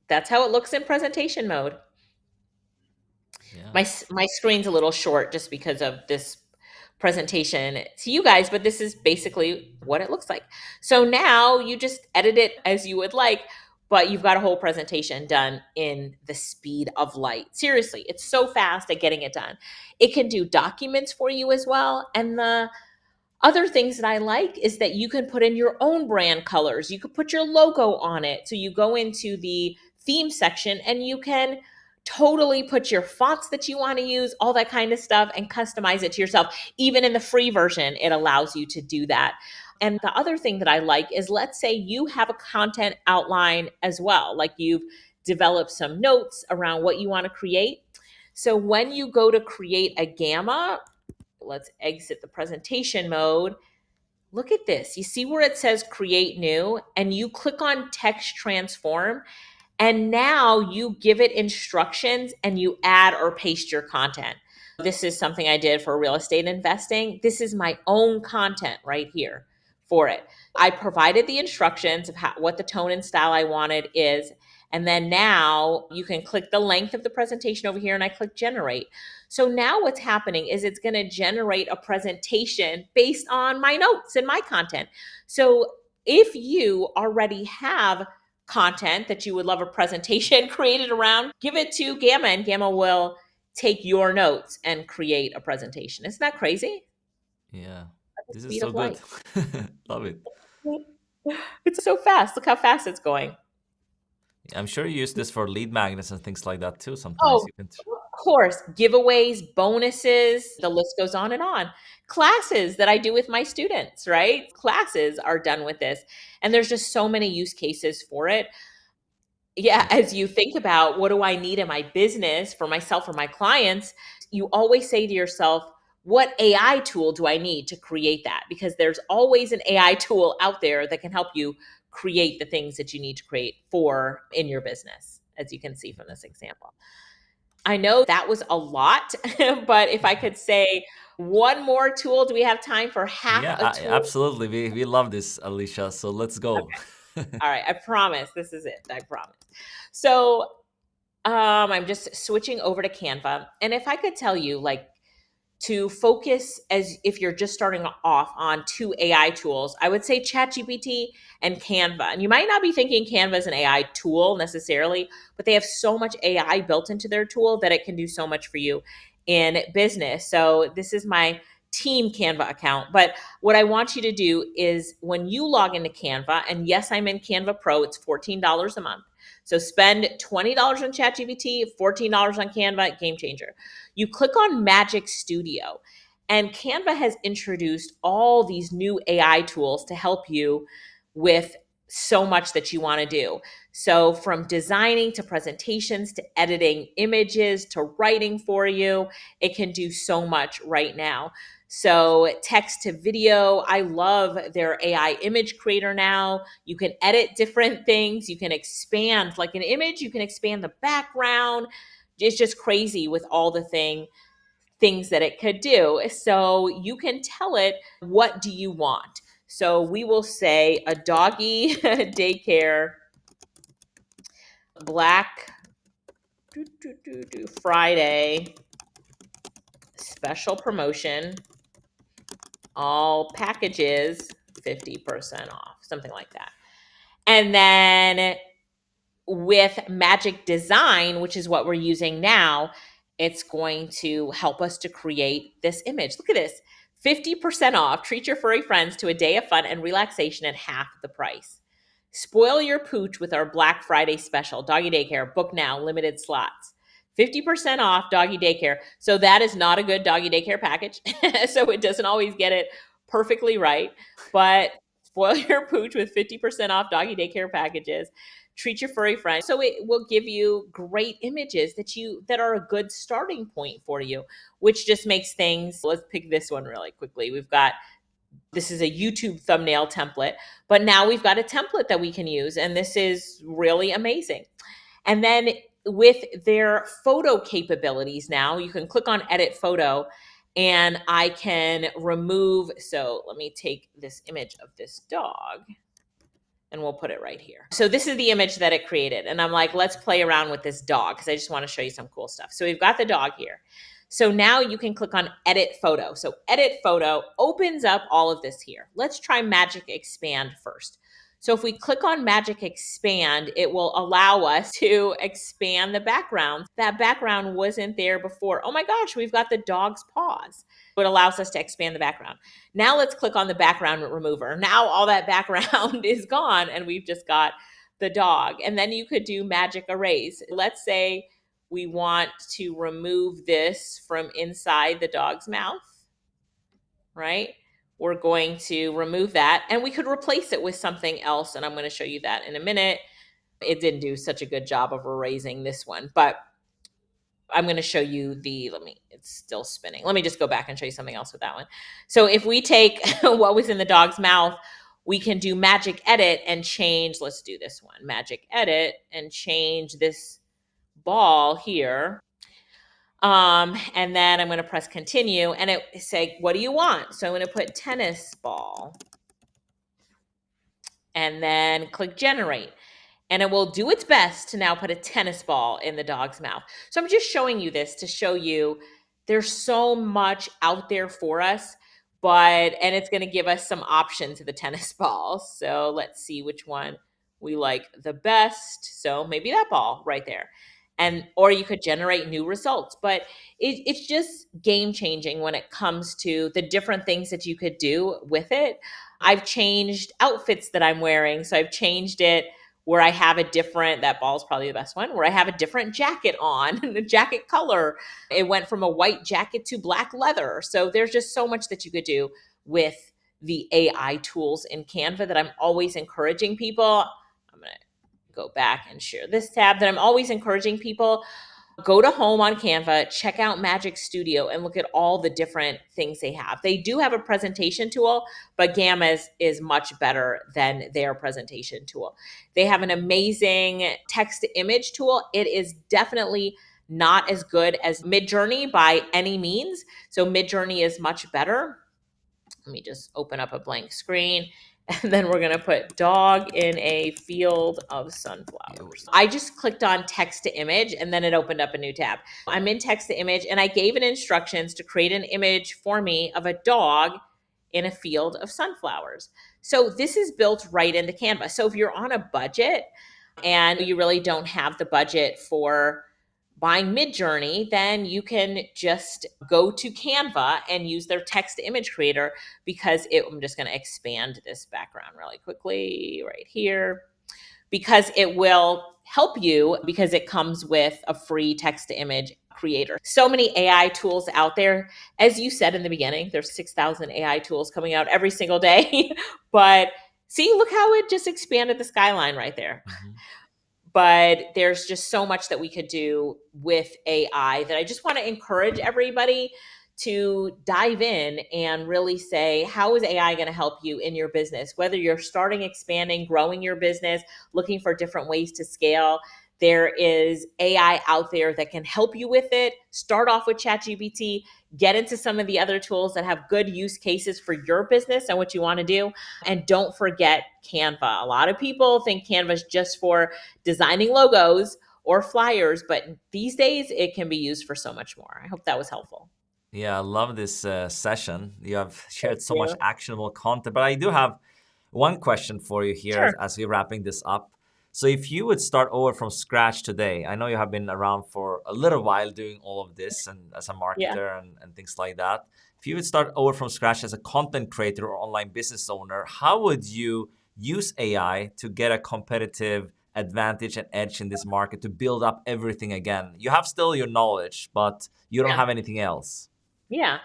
That's how it looks in presentation mode. Yeah. My screen's a little short just because of this presentation to you guys, but this is basically what it looks like. So now you just edit it as you would like, but you've got a whole presentation done in the speed of light. Seriously, it's so fast at getting it done. It can do documents for you as well. And the other things that I like is that you can put in your own brand colors. You could put your logo on it. So you go into the theme section and you can totally put your fonts that you want to use, all that kind of stuff, and customize it to yourself. Even in the free version, it allows you to do that. And the other thing that I like is, let's say you have a content outline as well, like you've developed some notes around what you want to create. So when you go to create a Gamma, let's exit the presentation mode. Look at this. You see where it says create new, and you click on text transform, and now you give it instructions and you add or paste your content. This is something I did for real estate investing. This is my own content right here for it. I provided the instructions of what the tone and style I wanted is. And then now you can click the length of the presentation over here, and I click generate. So now what's happening is it's going to generate a presentation based on my notes and my content. So if you already have content that you would love a presentation created around, give it to Gamma, and Gamma will take your notes and create a presentation. Isn't that crazy? Yeah. At the This is speed so of good. light. Love it. It's so fast. Look how fast it's going. I'm sure you use this for lead magnets and things like that too. Sometimes Oh, you can. of course, giveaways, bonuses, the list goes on and on. Classes that I do with my students, right? Classes are done with this. And there's just so many use cases for it. Yeah, Yeah. as you think about what do I need in my business for myself or my clients, you always say to yourself, what AI tool do I need to create that? Because there's always an AI tool out there that can help you create the things that you need to create for in your business, as you can see from this example. I know that was a lot, but if I could say one more tool, do we have time for half Yeah, a tool? absolutely. We love this, Alicia. So let's go. All right, I promise this is it. I promise. So I'm just switching over to Canva. And if I could tell you, like, to focus as if you're just starting off on two AI tools, I would say ChatGPT and Canva. And you might not be thinking Canva is an AI tool necessarily, but they have so much AI built into their tool that it can do so much for you in business. So this is my team Canva account. But what I want you to do is when you log into Canva, and yes, I'm in Canva Pro, it's $14 a month. So spend $20 on ChatGPT, $14 on Canva, game changer. You click on Magic Studio, and Canva has introduced all these new AI tools to help you with so much that you want to do. So, from designing to presentations to editing images to writing for you, it can do so much right now. So, text to video, I love their AI image creator now. You can edit different things, you can expand like an image, you can expand the background. It's just crazy with all the things that it could do. So, you can tell it, what do you want? So, we will say a doggy daycare Black Friday special promotion, all packages 50% off, something like that. And then with Magic Design, which is what we're using now, it's going to help us to create this image. Look at this, 50% off. Treat your furry friends to a day of fun and relaxation at half the price. Spoil your pooch with our Black Friday special. Doggy daycare, book now, limited slots. 50% off doggy daycare. So that is not a good doggy daycare package. So it doesn't always get it perfectly right. But spoil your pooch with 50% off doggy daycare packages. Treat your furry friend. So it will give you great images that are a good starting point for you, which just makes things. Let's pick this one really quickly. This is a YouTube thumbnail template, but now we've got a template that we can use, and this is really amazing. And then with their photo capabilities now, you can click on edit photo, and I can remove. So let me take this image of this dog, and we'll put it right here. So this is the image that it created. And I'm like, let's play around with this dog because I just want to show you some cool stuff. So we've got the dog here. So now you can click on edit photo. So edit photo opens up all of this here. Let's try Magic Expand first. So if we click on Magic Expand, it will allow us to expand the background. That background wasn't there before. Oh my gosh, we've got the dog's paws. It allows us to expand the background. Now let's click on the background remover. Now all that background is gone and we've just got the dog. And then you could do magic erase. Let's say we want to remove this from inside the dog's mouth, right? We're going to remove that and we could replace it with something else. And I'm going to show you that in a minute. It didn't do such a good job of erasing this one, but I'm going to show you it's still spinning. Let me just go back and show you something else with that one. So if we take what was in the dog's mouth, we can do magic edit and change, let's do this one, magic edit and change this ball here. And then I'm going to press continue and it say, what do you want? So I'm going to put tennis ball and then click generate. And it will do its best to now put a tennis ball in the dog's mouth. So I'm just showing you this to show you there's so much out there for us, and it's going to give us some options to the tennis ball. So let's see which one we like the best. So maybe that ball right there. Or you could generate new results, but it's just game changing when it comes to the different things that you could do with it. I've changed outfits that I'm wearing. So I've changed it where I have that ball's probably the best one, where I have a different jacket on, the jacket color. It went from a white jacket to black leather. So there's just so much that you could do with the AI tools in Canva that I'm always encouraging people. I'm going to go back and share this tab that I'm always encouraging people. Go to home on Canva, check out Magic Studio and look at all the different things they have. They do have a presentation tool, but Gamma is much better than their presentation tool. They have an amazing text to image tool. It is definitely not as good as Midjourney by any means. So Midjourney is much better. Let me just open up a blank screen. And then we're going to put dog in a field of sunflowers. I just clicked on text to image and then it opened up a new tab. I'm in text to image and I gave it instructions to create an image for me of a dog in a field of sunflowers. So this is built right into Canva. So if you're on a budget and you really don't have the budget for buying Midjourney, then you can just go to Canva and use their text to image creator because I'm just going to expand this background really quickly right here because it will help you because it comes with a free text to image creator. So many AI tools out there. As you said in the beginning, there's 6,000 AI tools coming out every single day. But see, look how it just expanded the skyline right there. Mhm. But there's just so much that we could do with AI that I just want to encourage everybody to dive in and really say, how is AI going to help you in your business? Whether you're starting, expanding, growing your business, looking for different ways to scale, there is AI out there that can help you with it. Start off with ChatGPT, get into some of the other tools that have good use cases for your business and what you want to do. And don't forget Canva. A lot of people think Canva is just for designing logos or flyers, but these days it can be used for so much more. I hope that was helpful. Yeah, I love this session. You have Thank shared so much you. actionable content, but I do have one question for you here Sure. as we're wrapping this up. So, if you would start over from scratch today, I know you have been around for a little while doing all of this and as a Yeah. marketer and things like that. If you would start over from scratch as a content creator or online business owner, how would you use AI to get a competitive advantage and edge in this market to build up everything again? You have still your knowledge, but you don't Yeah. have anything else. Yeah.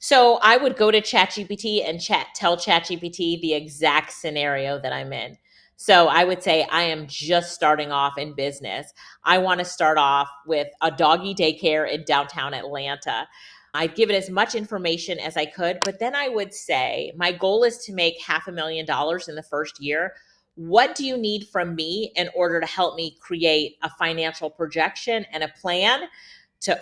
So I would go to ChatGPT and tell ChatGPT the exact scenario that I'm in. So I would say I am just starting off in business. I want to start off with a doggy daycare in downtown Atlanta. I'd give it as much information as I could, but then I would say my goal is to make $500,000 in the first year. What do you need from me in order to help me create a financial projection and a plan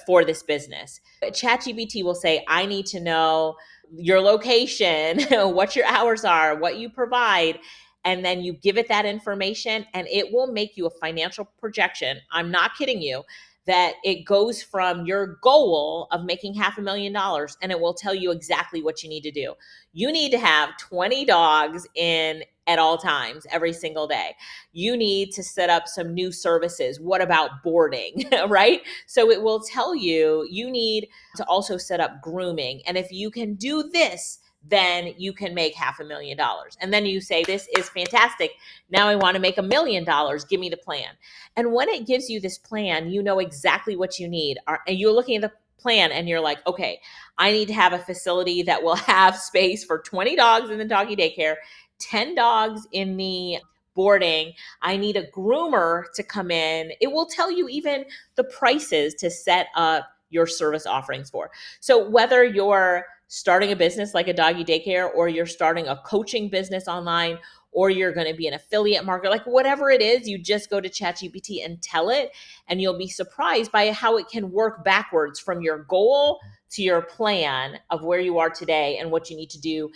for this business? ChatGPT will say, I need to know your location, what your hours are, what you provide. And then you give it that information and it will make you a financial projection. I'm not kidding you, that it goes from your goal of making $500,000 and it will tell you exactly what you need to do. You need to have 20 dogs in at all times every single day. You need to set up some new services. What about boarding, right? So it will tell you you need to also set up grooming. And if you can do this, then you can make $500,000. And then you say, this is fantastic. Now I want to make $1,000,000. Give me the plan. And when it gives you this plan, you know exactly what you need. And you're looking at the plan and you're like, okay, I need to have a facility that will have space for 20 dogs in the doggy daycare, 10 dogs in the boarding. I need a groomer to come in. It will tell you even the prices to set up your service offerings for. So whether you're starting a business like a doggy daycare or you're starting a coaching business online or you're going to be an affiliate marketer, like whatever it is, you just go to ChatGPT and tell it and you'll be surprised by how it can work backwards from your goal to your plan of where you are today and what you need to do.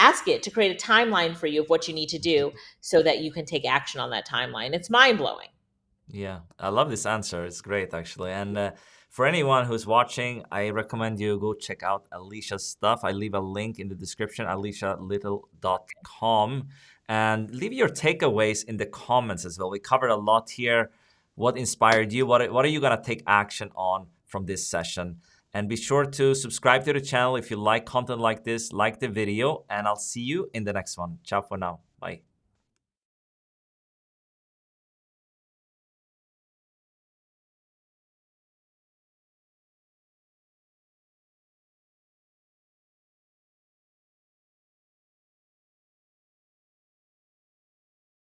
Ask it to create a timeline for you of what you need to do so that you can take action on that timeline. It's mind-blowing. Yeah, I love this answer. It's great, actually. And for anyone who's watching, I recommend you go check out Alicia's stuff. I leave a link in the description, alicialyttle.com. And leave your takeaways in the comments as well. We covered a lot here. What inspired you? What are you going to take action on from this session? And be sure to subscribe to the channel if you like content like this, like the video, and I'll see you in the next one. Ciao for now. Bye.